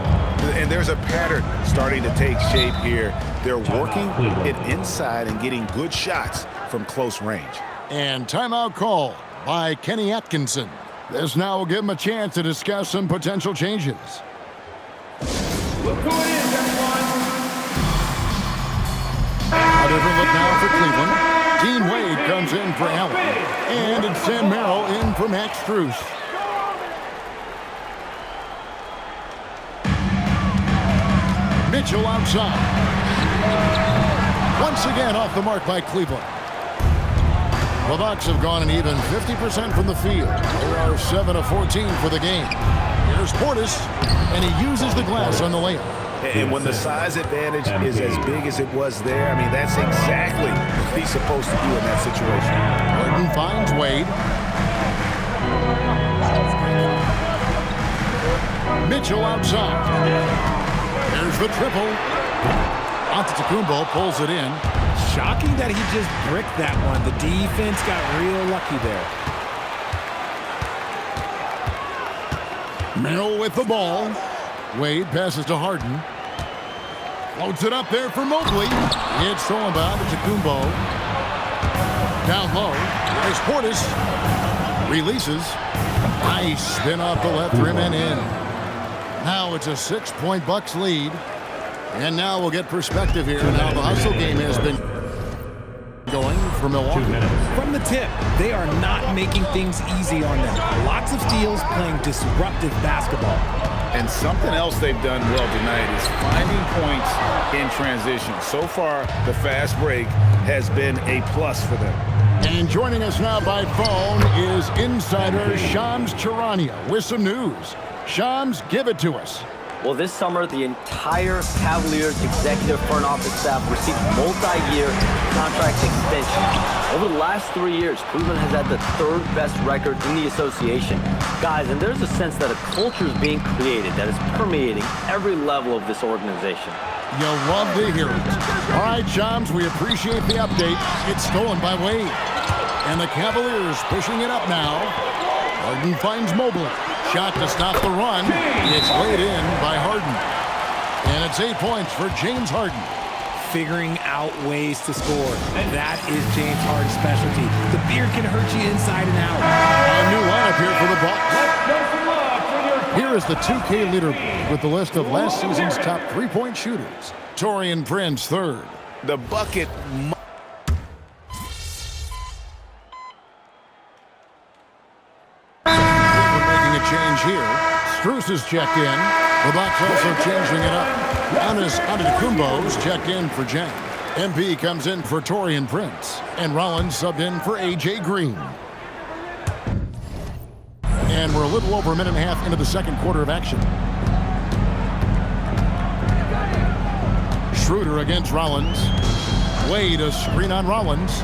And there's a pattern starting to take shape here. They're working it inside and getting good shots from close range. And timeout call by Kenny Atkinson. This now will give him a chance to discuss some potential changes. Look who it is, everyone. A different look now for Cleveland. Dean Wade comes in for Allen. And it's Sam Merrill in for Max Strus. Mitchell outside. Once again off the mark by Cleveland. The Bucks have gone an even 50% from the field. They are 7 of 14 for the game. Here's Portis, and he uses the glass on the layup. And when the size advantage is as big as it was there, I mean, that's exactly what he's supposed to do in that situation. Harden finds Wade. Mitchell outside. There's the triple. Antetokounmpo pulls it in. Shocking that he just bricked that one. The defense got real lucky there. Merrill with the ball. Wade passes to Harden. Floats it up there for Mobley. It's stolen by Antetokounmpo. Down low. There's Portis. Releases. Nice spin off the left rim and in. Now it's a 6-point Bucks lead. And now we'll get perspective here. Now the hustle game has been going for Milwaukee. From the tip, they are not making things easy on them. Lots of steals, playing disruptive basketball. And something else they've done well tonight is finding points in transition. So far, the fast break has been a plus for them. And joining us now by phone is insider Shams Charania with some news. Shams, give it to us. Well, this summer, the entire Cavaliers executive front office staff received multi-year contract extensions. Over the last 3 years, Cleveland has had the third best record in the association. Guys, and there's a sense that a culture is being created that is permeating every level of this organization. You'll love to hear it. All right, Shams, we appreciate the update. It's stolen by Wade. And the Cavaliers pushing it up now. Harden finds Mobley. Shot to stop the run. It's laid in by Harden. And it's 8 points for James Harden. Figuring out ways to score. That is James Harden's specialty. The beard can hurt you inside and out. A new lineup here for the Bucks. Here is the 2K leaderboard with the list of last season's top three-point shooters. Taurean Prince third. The bucket. Making a change here. Strus is checked in. The Bucks also changing it up. Giannis Antetokounmpo's checked in for Jen. MP comes in for Taurean Prince. And Rollins subbed in for A.J. Green. And we're a little over a minute and a half into the second quarter of action. Schroeder against Rollins. Wade a screen on Rollins.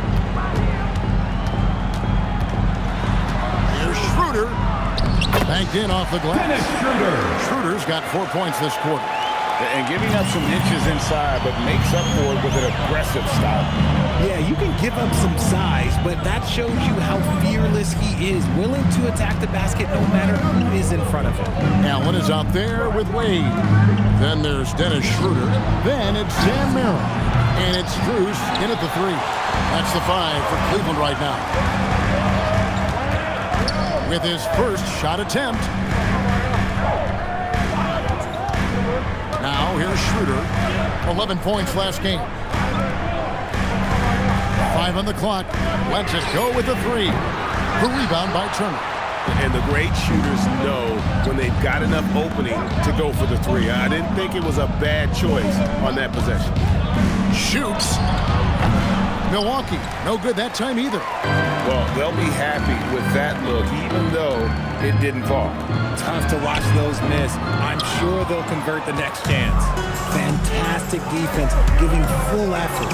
Here's Schroeder. Banked in off the glass. Schroeder's got 4 points this quarter. And giving up some inches inside, but makes up for it with an aggressive stop. Yeah, you can give up some size, but that shows you how fearless he is, willing to attack the basket no matter who is in front of him. Allen is out there with Wade. Then there's Dennis Schroeder. Then it's Sam Merrill. And it's Strus in at the three. That's the 5 for Cleveland right now. With his first shot attempt. Now here's Schroeder. 11 points last game. 5 on the clock. Lets it go with the three. The rebound by Turner. And the great shooters know when they've got enough opening to go for the three. I didn't think it was a bad choice on that possession. Shoots. Milwaukee, no good that time either. Well, they'll be happy with that look, even though it didn't fall. Tough to watch those miss. I'm sure they'll convert the next chance. Fantastic defense, giving full effort.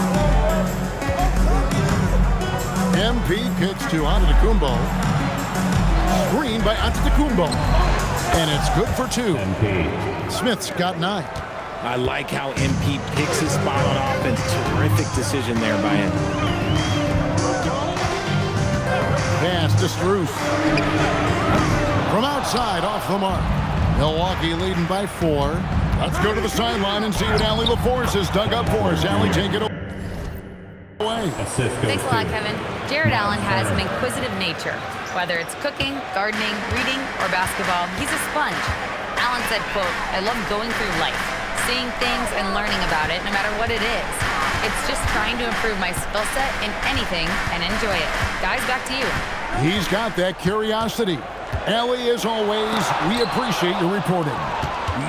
MP kicks to Antetokounmpo. Screen by Antetokounmpo. And it's good for 2. Smith's got 9. I like how MP picks his spot on offense. Terrific decision there by him. Pass to Strus. From outside, off the mark. Milwaukee leading by 4. Let's go to the sideline and see what Allie LaForce has dug up for us. Allie, take it away. Thanks a lot, Kevin. Jared Allen has an inquisitive nature. Whether it's cooking, gardening, reading, or basketball, he's a sponge. Allen said, quote, "I love going through life, seeing things and learning about it no matter what it is. It's just trying to improve my skill set in anything and enjoy it." Guys, back to you. He's got that curiosity. Allie, as always, we appreciate your reporting.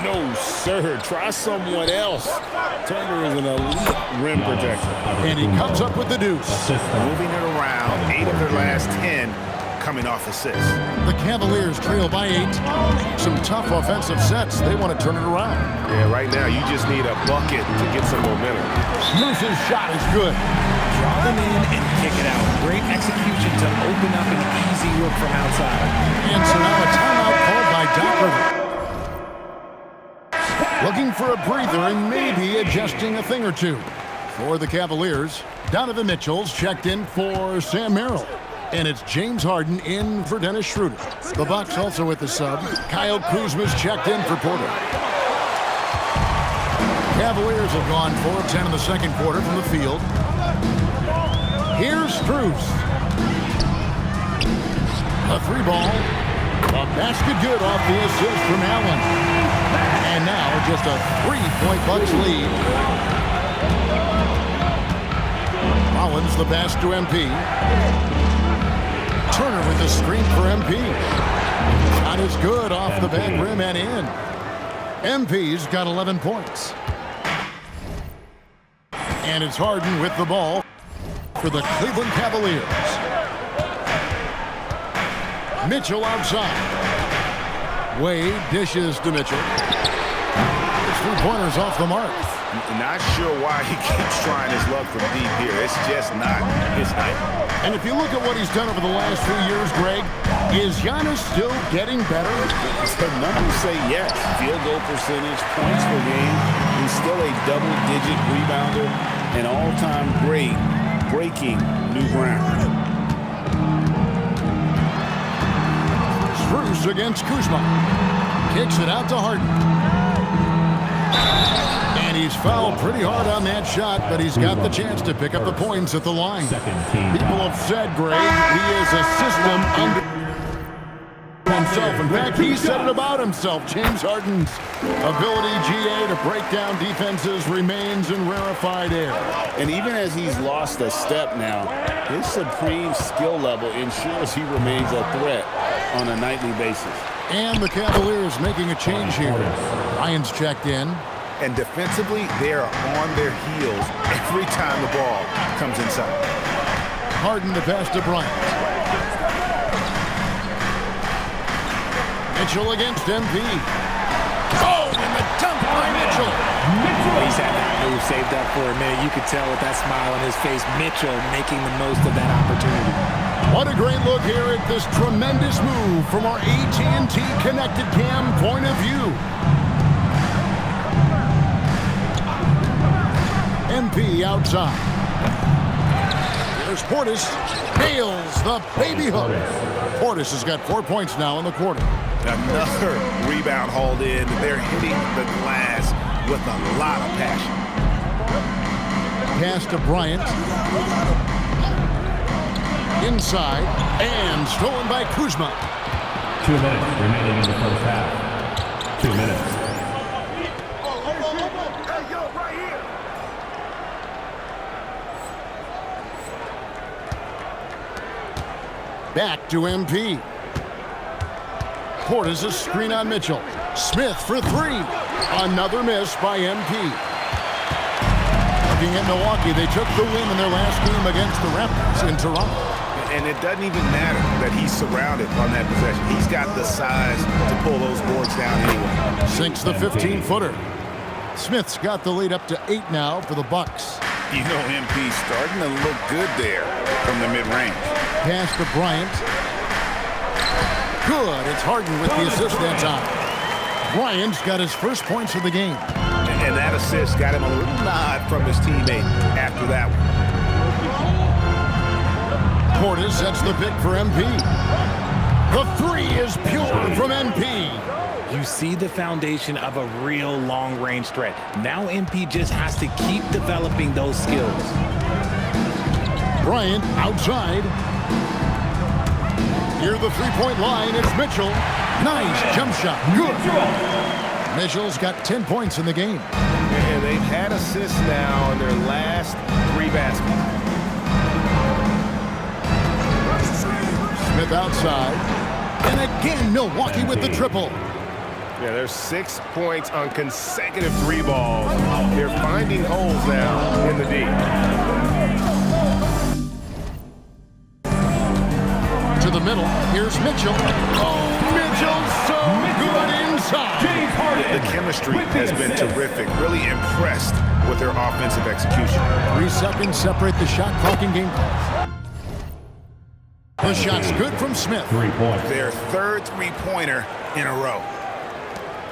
No, sir. Try someone else. Turner is an elite rim protector. And he comes up with the deuce. Moving it around. 8 of their last 10 coming off assists. The Cavaliers trail by 8. Some tough offensive sets. They want to turn it around. Yeah, right now you just need a bucket to get some momentum. Strus's shot is good. Draw them in and kick it out. Great execution to open up an easy look from outside. And so now a timeout called by Doc Rivers. Looking for a breather and maybe adjusting a thing or two. For the Cavaliers, Donovan Mitchell's checked in for Sam Merrill. And it's James Harden in for Dennis Schroeder. The Bucks also with the sub. Kyle Kuzma's checked in for Porter. Cavaliers have gone 4 of 10 in the second quarter from the field. Here's Strus. A 3 ball. A basket good off the assist from Allen. And now just a 3-point Bucks lead. Rollins the pass to MP. Turner with the screen for MP. Shot is good off the back rim and in. MP's got 11 points. And it's Harden with the ball for the Cleveland Cavaliers. Mitchell outside. Wade dishes to Mitchell. three-pointers off the mark. Not sure why he keeps trying his luck from deep here. It's just not his night. And if you look at what he's done over the last few years, Greg, is Giannis still getting better? The numbers say yes. Field goal percentage, points per game. He's still a double-digit rebounder, an all-time great, breaking new ground. Strus against Kuzma. Kicks it out to Harden. And he's fouled pretty hard on that shot, but he's got the chance to pick up the points at the line. People have said, Greg, he is a system under himself. In fact, he said it about himself. James Harden's ability, GA, to break down defenses remains in rarefied air. And even as he's lost a step now, his supreme skill level ensures he remains a threat on a nightly basis. And the Cavaliers making a change here. Ryan's checked in. And defensively, they are on their heels every time the ball comes inside. Harden to pass to Bryant. Mitchell against MP. Oh, and the dunk by Mitchell. He's had that move saved up for a minute. You could tell with that smile on his face, Mitchell making the most of that opportunity. What a great look here at this tremendous move from our AT&T Connected Cam point of view. MP outside. There's Portis. Nails the baby hook. Portis has got 4 points now in the quarter. Another rebound hauled in. They're hitting the glass with a lot of passion. Pass to Bryant. Inside. And stolen by Kuzma. 2 minutes remaining in the first half. 2 minutes. Back to MP. Portis a screen on Mitchell. Smith for three. Another miss by MP. Looking at Milwaukee, they took the win in their last game against the Raptors in Toronto. And it doesn't even matter that he's surrounded on that possession. He's got the size to pull those boards down anyway. Sinks the 15-footer. Smith's got the lead up to 8 now for the Bucks. You know, MP's starting to look good there from the mid-range. Pass to Bryant. Good. It's Harden with the assist that time. Bryant's got his first points of the game. And that assist got him a little nod from his teammate after that one. Portis sets the pick for MP. The three is pure from MP. You see the foundation of a real long-range threat. Now MP just has to keep developing those skills. Bryant outside. Near the three-point line, it's Mitchell. Nice jump shot. Good. Mitchell's got 10 points in the game. And they've had assists now in their last 3 baskets. Smith outside. And again, Milwaukee with the triple. Yeah, there's 6 points on consecutive 3 balls. They're finding holes now in the D. To the middle, here's Mitchell. Oh, Mitchell's so good inside. The chemistry has been terrific. Really impressed with their offensive execution. 3 seconds separate the shot clock and game clock. The shot's good from Smith. 3 points. Their third three-pointer in a row.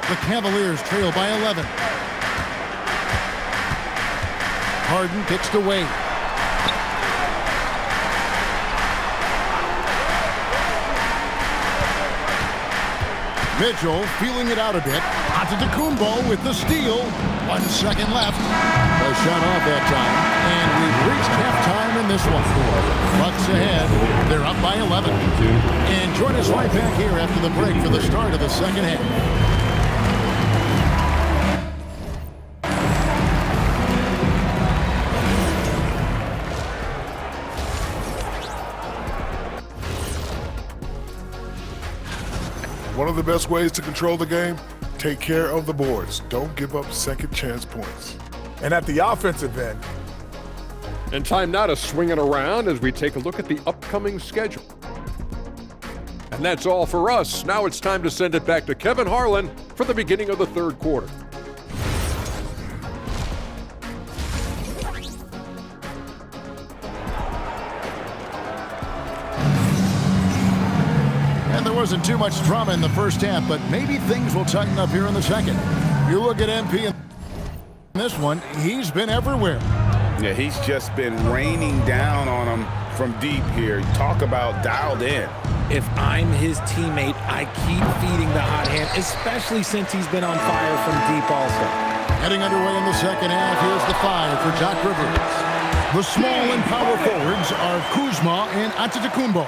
The Cavaliers trail by 11. Harden kicks to Wade. Mitchell feeling it out a bit. Antetokounmpo with the steal. 1 second left. The shot off that time. And we've reached halftime in this one. Bucks ahead. They're up by 11. And join us right back here after the break for the start of the second half. One of the best ways to control the game, take care of the boards. Don't give up second chance points. And at the offensive end. And time now to swing it around as we take a look at the upcoming schedule. And that's all for us. Now it's time to send it back to Kevin Harlan for the beginning of the third quarter. wasn't too much drama in the first half, but maybe things will tighten up here in the second. You look at MP in this one, he's been everywhere. Yeah, he's just been raining down on him from deep here. Talk about dialed in. If I'm his teammate, I keep feeding the hot hand, especially since he's been on fire from deep also. Heading underway in the second half, here's the 5 for Doc Rivers. The small and power forwards are Kuzma and Antetokounmpo.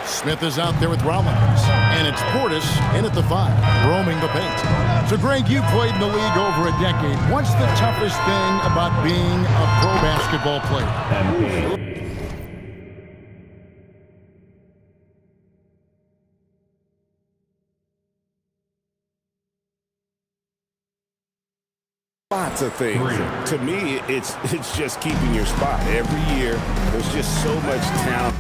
Smith is out there with Rollins, and it's Portis in at the 5, roaming the paint. So, Greg, you played in the league over a decade. What's the toughest thing about being a pro basketball player? Lots of things. To me, it's just keeping your spot. Every year, there's just so much talent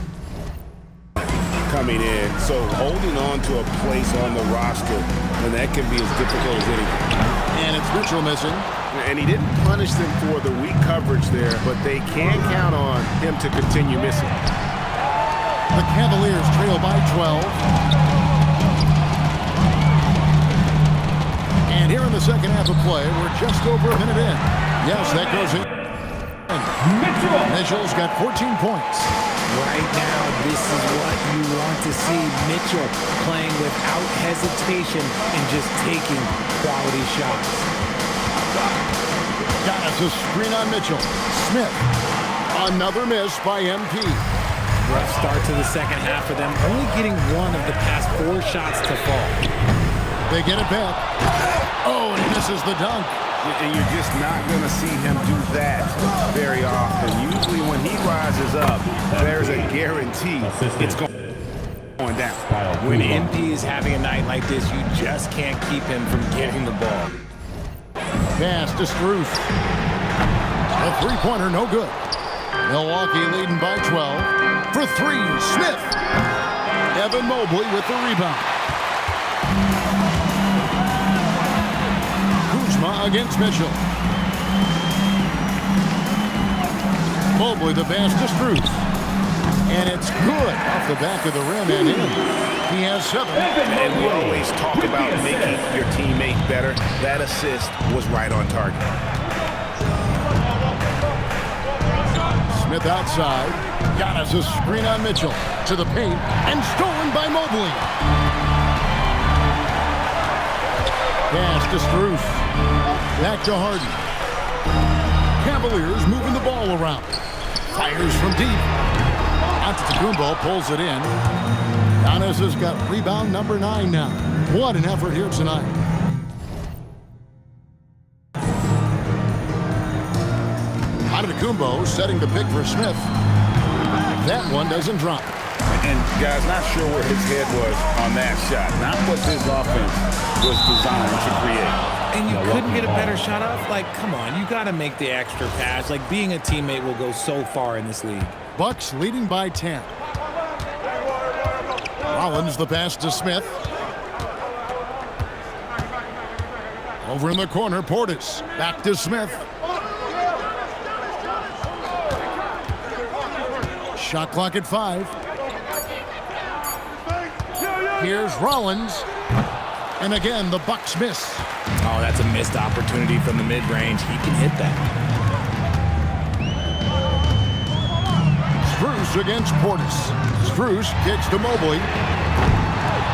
coming in. So holding on to a place on the roster, and that can be as difficult as anything. And it's Mitchell missing. And he didn't punish them for the weak coverage there, but they can count on him to continue missing. The Cavaliers trail by 12. And here in the second half of play, we're just over a minute in. Yes, that goes in. Mitchell's got 14 points. Right now, this is what you want to see. Mitchell playing without hesitation and just taking quality shots. Got us a screen on Mitchell. Smith. Another miss by MP. Rough start to the second half for them, only getting one of the past 4 shots to fall. They get it back. Oh, and he misses the dunk. And you're just not going to see him do that very often. Usually when he rises up, there's a guarantee it's going down. When MP is having a night like this, you just can't keep him from getting the ball. Pass to Struth. A three-pointer, no good. Milwaukee leading by 12. For 3, Smith. Evan Mobley with the rebound. Against Mitchell. Mobley the pass to Struth. And it's good off the back of the rim and in. He has 7. And we always talk about making your teammate better. That assist was right on target. Smith outside. Got us a screen on Mitchell. To the paint. And stolen by Mobley. Pass to Struth. Back to Harden. Cavaliers moving the ball around. Fires from deep. Antetokounmpo pulls it in. Giannis has got rebound number 9 now. What an effort here tonight. Antetokounmpo setting the pick for Smith. That one doesn't drop. And guys, not sure where his head was on that shot. Not what this offense was designed to create. And you couldn't get a better shot off? Like, come on, you got to make the extra pass. Like, being a teammate will go so far in this league. Bucks leading by 10. Rollins the pass to Smith. Over in the corner, Portis. Back to Smith. Shot clock at 5. Here's Rollins. And again, the Bucks miss. Oh, that's a missed opportunity from the mid-range. He can hit that. Struth against Portis. Struth kicks to Mobley.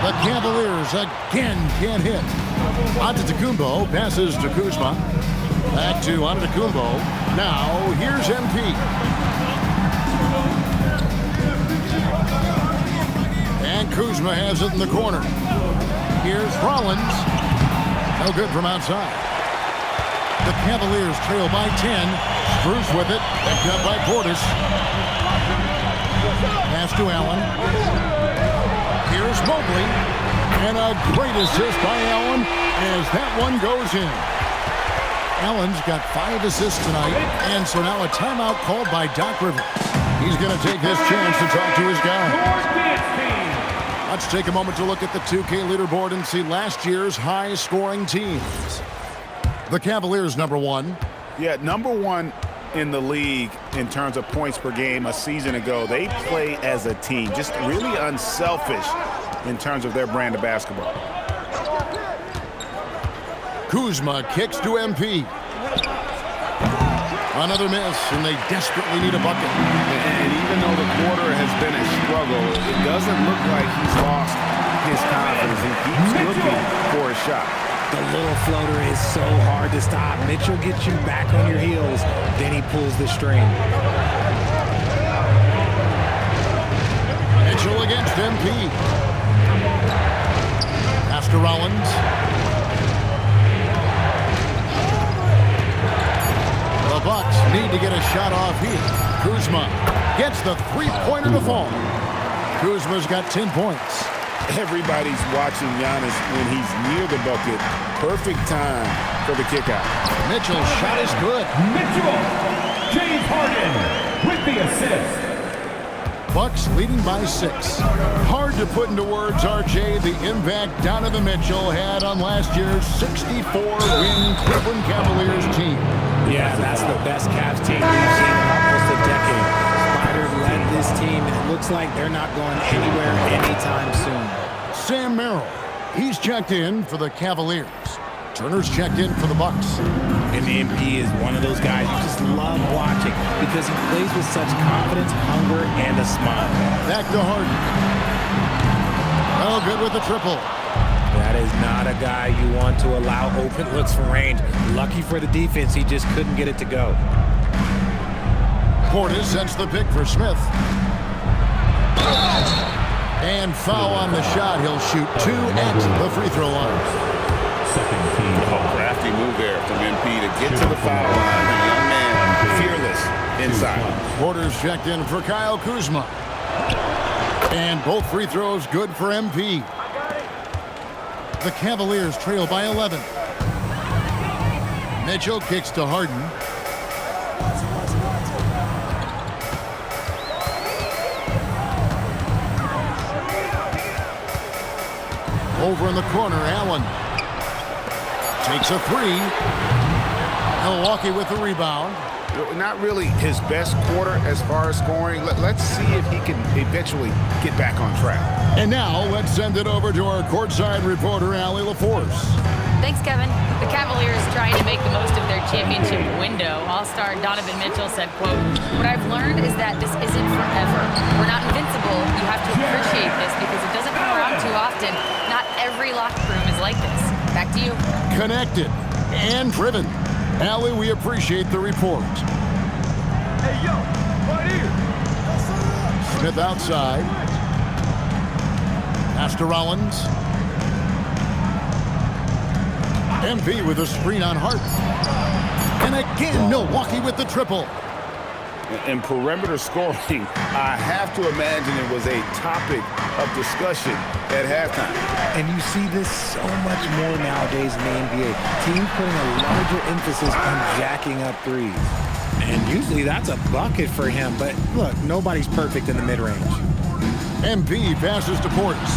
The Cavaliers again can't hit. Antetokounmpo passes to Kuzma. Back to Antetokounmpo. Now, here's MP. And Kuzma has it in the corner. Here's Rollins. No good from outside. The Cavaliers trail by 10. Struth with it. Picked up by Portis. Pass to Allen. Here's Mobley. And a great assist by Allen as that one goes in. Allen's got 5 assists tonight. And so now a timeout called by Doc Rivers. He's going to take this chance to talk to his guys. Let's take a moment to look at the 2K leaderboard and see last year's high-scoring teams. The Cavaliers, number 1. Yeah, number 1 in the league in terms of points per game a season ago. They play as a team, just really unselfish. in terms of their brand of basketball. Kuzma kicks to MP. Another miss, and they desperately need a bucket. And even though the quarter has been a struggle, it doesn't look like he's lost his confidence. He keeps looking for a shot. The little floater is so hard to stop. Mitchell gets you back on your heels, then he pulls the string. Mitchell against MP. Pass to Rollins. The Bucks need to get a shot off here. Kuzma gets the three-pointer to fall. Kuzma's got 10 points. Everybody's watching Giannis when he's near the bucket. Perfect time for the kickout. Mitchell's shot is good. Mitchell! James Harden with the assist. Bucks leading by 6. Hard to put into words, RJ, the impact Donovan Mitchell had on last year's 64-win Cleveland Cavaliers team. Yeah, that's the best Cavs team we've seen in almost a decade. Spider led this team, and it looks like they're not going anywhere anytime soon. Sam Merrill, he's checked in for the Cavaliers. Turner's checked in for the Bucks. And MP is one of those guys you just love watching because he plays with such confidence, hunger, and a smile. Back to Harden. Oh, good with the triple. That is not a guy you want to allow open looks from range. Lucky for the defense, he just couldn't get it to go. Portis sets the pick for Smith. And foul on the shot. He'll shoot 2 at the free throw line. Second team foul. Crafty move there from MP to get to the foul line. The young man, fearless inside. Porter's checked in for Kyle Kuzma. And both free throws good for MP. The Cavaliers trail by 11. Mitchell kicks to Harden. Over in the corner, Allen takes a 3. Milwaukee with the rebound. Not really his best quarter as far as scoring. Let's see if he can eventually get back on track. And now let's send it over to our courtside reporter, Allie LaForce. Thanks, Kevin. The Cavaliers trying to make the most of their championship window. All-star Donovan Mitchell said, quote, "What I've learned is that this isn't forever. We're not invincible. You have to appreciate this because it doesn't come around too often. Not every locker room is like this." Back to you. Connected and driven. Allie, we appreciate the report. Hey, yo, right here. Smith outside. Pass to Rollins. MP with a screen on Hart. And again, Milwaukee with the triple. In perimeter scoring, I have to imagine it was a topic of discussion at halftime. And you see this so much more nowadays in the NBA. Teams putting a larger emphasis on jacking up threes. And usually that's a bucket for him. But look, nobody's perfect in the mid-range. MP passes to Portis.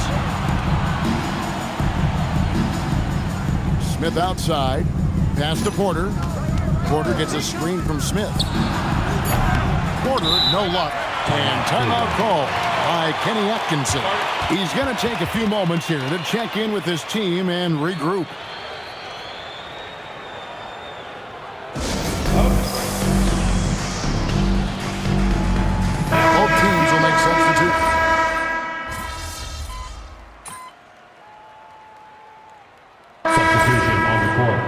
Smith outside. Pass to Porter. Porter gets a screen from Smith. Porter, no luck. And timeout call by Kenny Atkinson. He's going to take a few moments here to check in with his team and regroup. Both teams will make substitutes. Substitution on the court.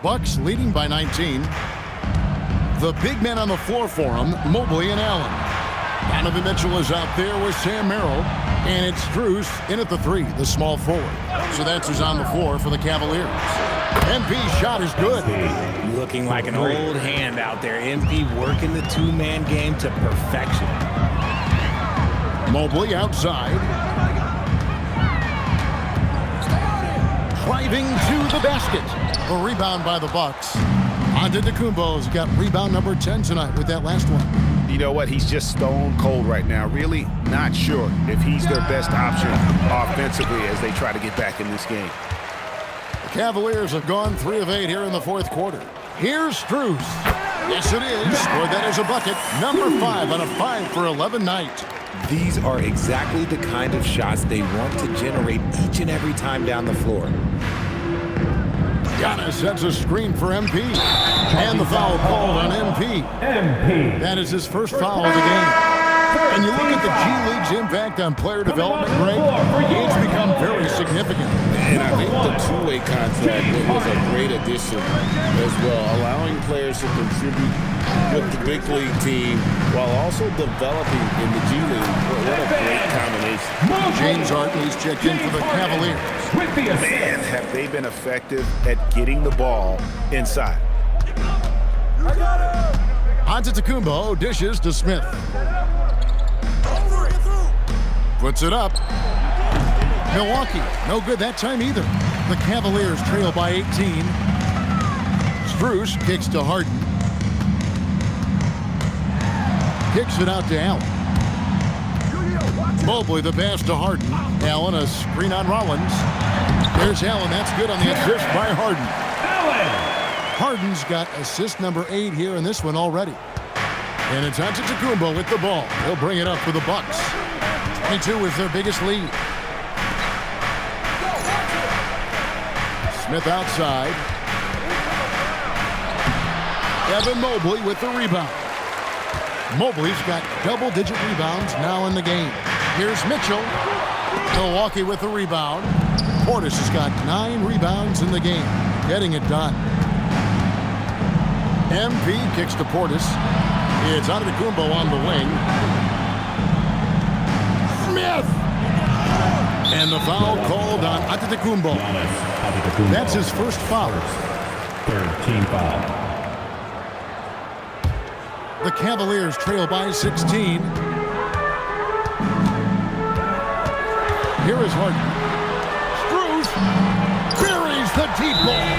Bucks leading by 19. The big men on the floor for him, Mobley and Allen. Donovan Mitchell is out there with Sam Merrill. And it's Strus in at the 3, the small forward. So that's who's on the floor for the Cavaliers. MP's shot is good. Looking like an old hand out there. MP working the two-man game to perfection. Mobley outside. Driving to the basket. A rebound by the Bucks. Antetokounmpo's got rebound number 10 tonight with that last one. You know what? He's just stone cold right now. Really not sure if he's their best option offensively as they try to get back in this game. The Cavaliers have gone 3 of 8 here in the fourth quarter. Here's Strus. Yes, it is. Boy, that is a bucket. Number 5 on a 5 for 11 night. These are exactly the kind of shots they want to generate each and every time down the floor. Giannis sets a screen for MP. And the foul called on MP. That is his first foul of the game. And you look at the G League's impact on player development, Greg, it's become very significant. And I think the two-way contract was a great addition as well, allowing players to contribute with the big league team while also developing in the G League. What a great combination. James Harden's checked in for the Cavaliers. Man, have they been effective at getting the ball inside. Antetokounmpo dishes to Smith. Puts it up. Milwaukee, no good that time either. The Cavaliers trail by 18. Strus kicks to Harden. Kicks it out to Allen. Mobley the pass to Harden. Allen a screen on Rollins. There's Allen. That's good on the assist by Harden. Harden's got assist number 8 here in this one already. And it's Antetokounmpo with the ball. He'll bring it up for the Bucks. 22 is their biggest lead. Smith outside. Evan Mobley with the rebound. Mobley's got double-digit rebounds now in the game. Here's Mitchell. Milwaukee with the rebound. Portis has got 9 rebounds in the game, getting it done. MP kicks to Portis. It's Antetokounmpo on the wing. Smith! And the foul called on Antetokounmpo. That's his first foul. Third team foul. The Cavaliers trail by 16. Here is Harden. Strus buries the deep ball.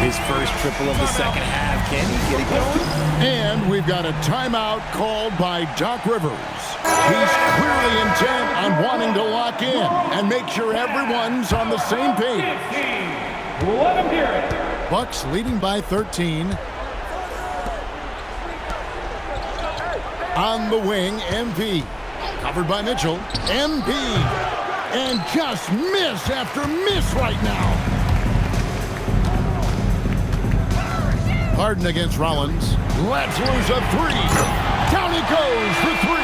His first triple of the second half. Can he get it going? And we've got a timeout called by Doc Rivers. He's clearly intent on wanting to lock in and make sure everyone's on the same page. Let him hear it. Bucks leading by 13. On the wing, MP. Covered by Mitchell. MP. And just miss after miss right now. Harden against Rollins. Let's lose a 3. Down he goes for 3.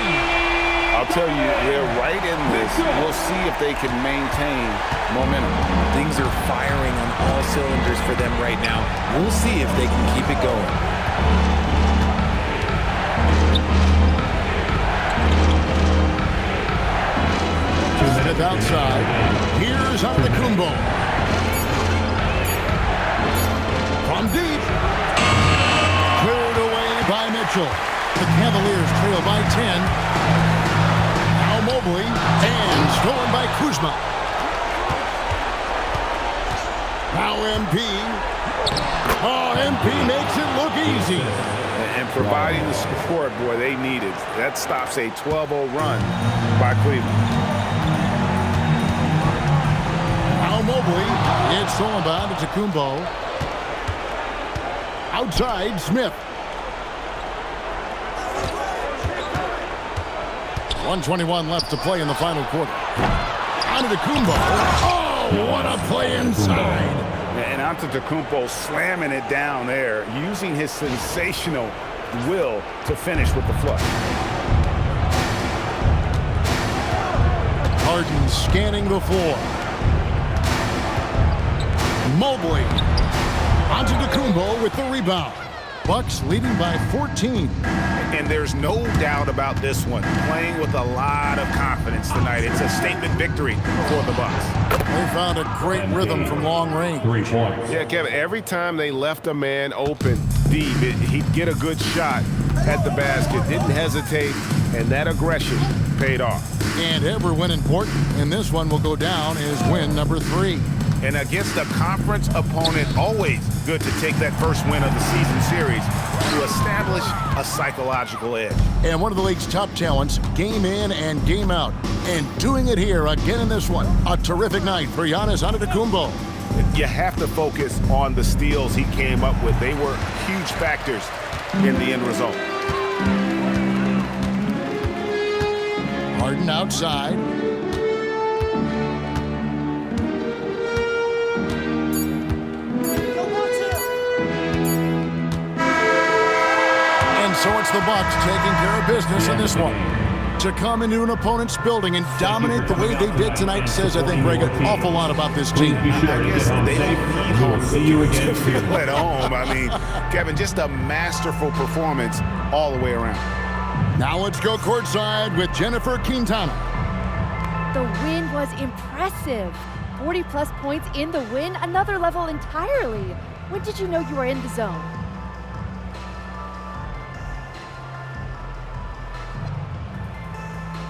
I'll tell you, they're right in this. We'll see if they can maintain momentum. Things are firing on all cylinders for them right now. We'll see if they can keep it going. Smith outside. Here's Antetokounmpo. From deep. Cleared away by Mitchell. The Cavaliers trail by 10. Now Mobley. And stolen by Kuzma. Now MP. Oh, MP makes it look easy. And providing the support, boy, they needed. That stops a 12-0 run by Cleveland. Mobley, it's stolen by Antetokounmpo. Outside, Smith. 1:21 left to play in the final quarter. Antetokounmpo. Oh, what a play inside. And Antetokounmpo slamming it down there, using his sensational will to finish with the flush. Harden scanning the floor. Mobley. Antetokounmpo with the rebound. Bucks leading by 14. And there's no doubt about this one. Playing with a lot of confidence tonight. It's a statement victory for the Bucks. They found a great rhythm from long range. 3 points. Yeah, Kevin, every time they left a man open deep, he'd get a good shot at the basket. Didn't hesitate, and that aggression paid off. And every win important. And this one will go down as win number 3. And against a conference opponent, always good to take that first win of the season series to establish a psychological edge. And one of the league's top talents, game in and game out. And doing it here again in this one. A terrific night for Giannis Antetokounmpo. You have to focus on the steals he came up with. They were huge factors in the end result. Harden outside. And so it's the Bucks taking care of business in this one. To come into an opponent's building and dominate the way they did tonight says, I think, Greg, an awful lot about this team. I guess they don't need home to feel at home. I mean, Kevin, just a masterful performance all the way around. Now let's go courtside with Jennifer Quintana. The win was impressive. 40-plus points in the win, another level entirely. When did you know you were in the zone?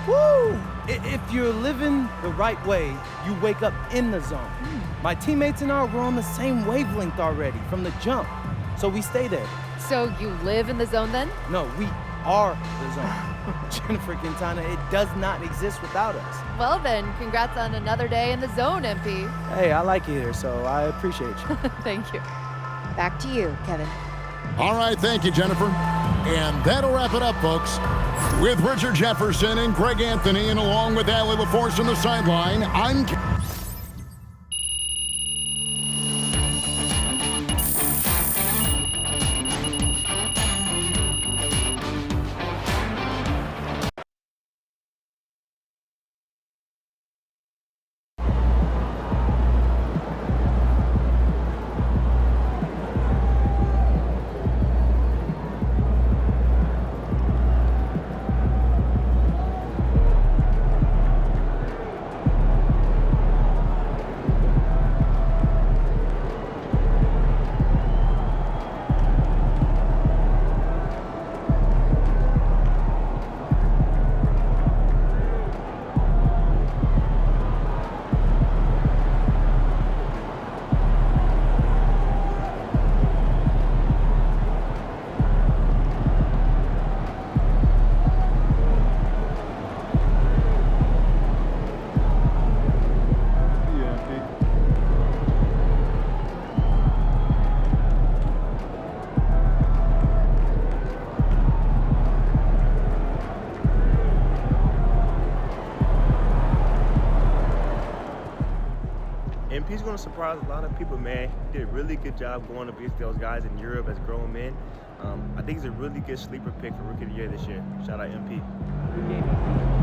Woo! If you're living the right way, you wake up in the zone. My teammates and I were on the same wavelength already from the jump, so we stay there. So you live in the zone then? No, we are the zone. Jennifer Quintana, it does not exist without us. Well then, congrats on another day in the zone, MP. Hey, I like it here, so I appreciate you. Thank you. Back to you, Kevin. All right, thank you, Jennifer. And that'll wrap it up, folks. With Richard Jefferson and Greg Anthony, and along with Allie LaForce on the sideline, I'm... MP's going to surprise a lot of people, man. He did a really good job going up against those guys in Europe as grown men. I think he's a really good sleeper pick for Rookie of the Year this year. Shout out MP.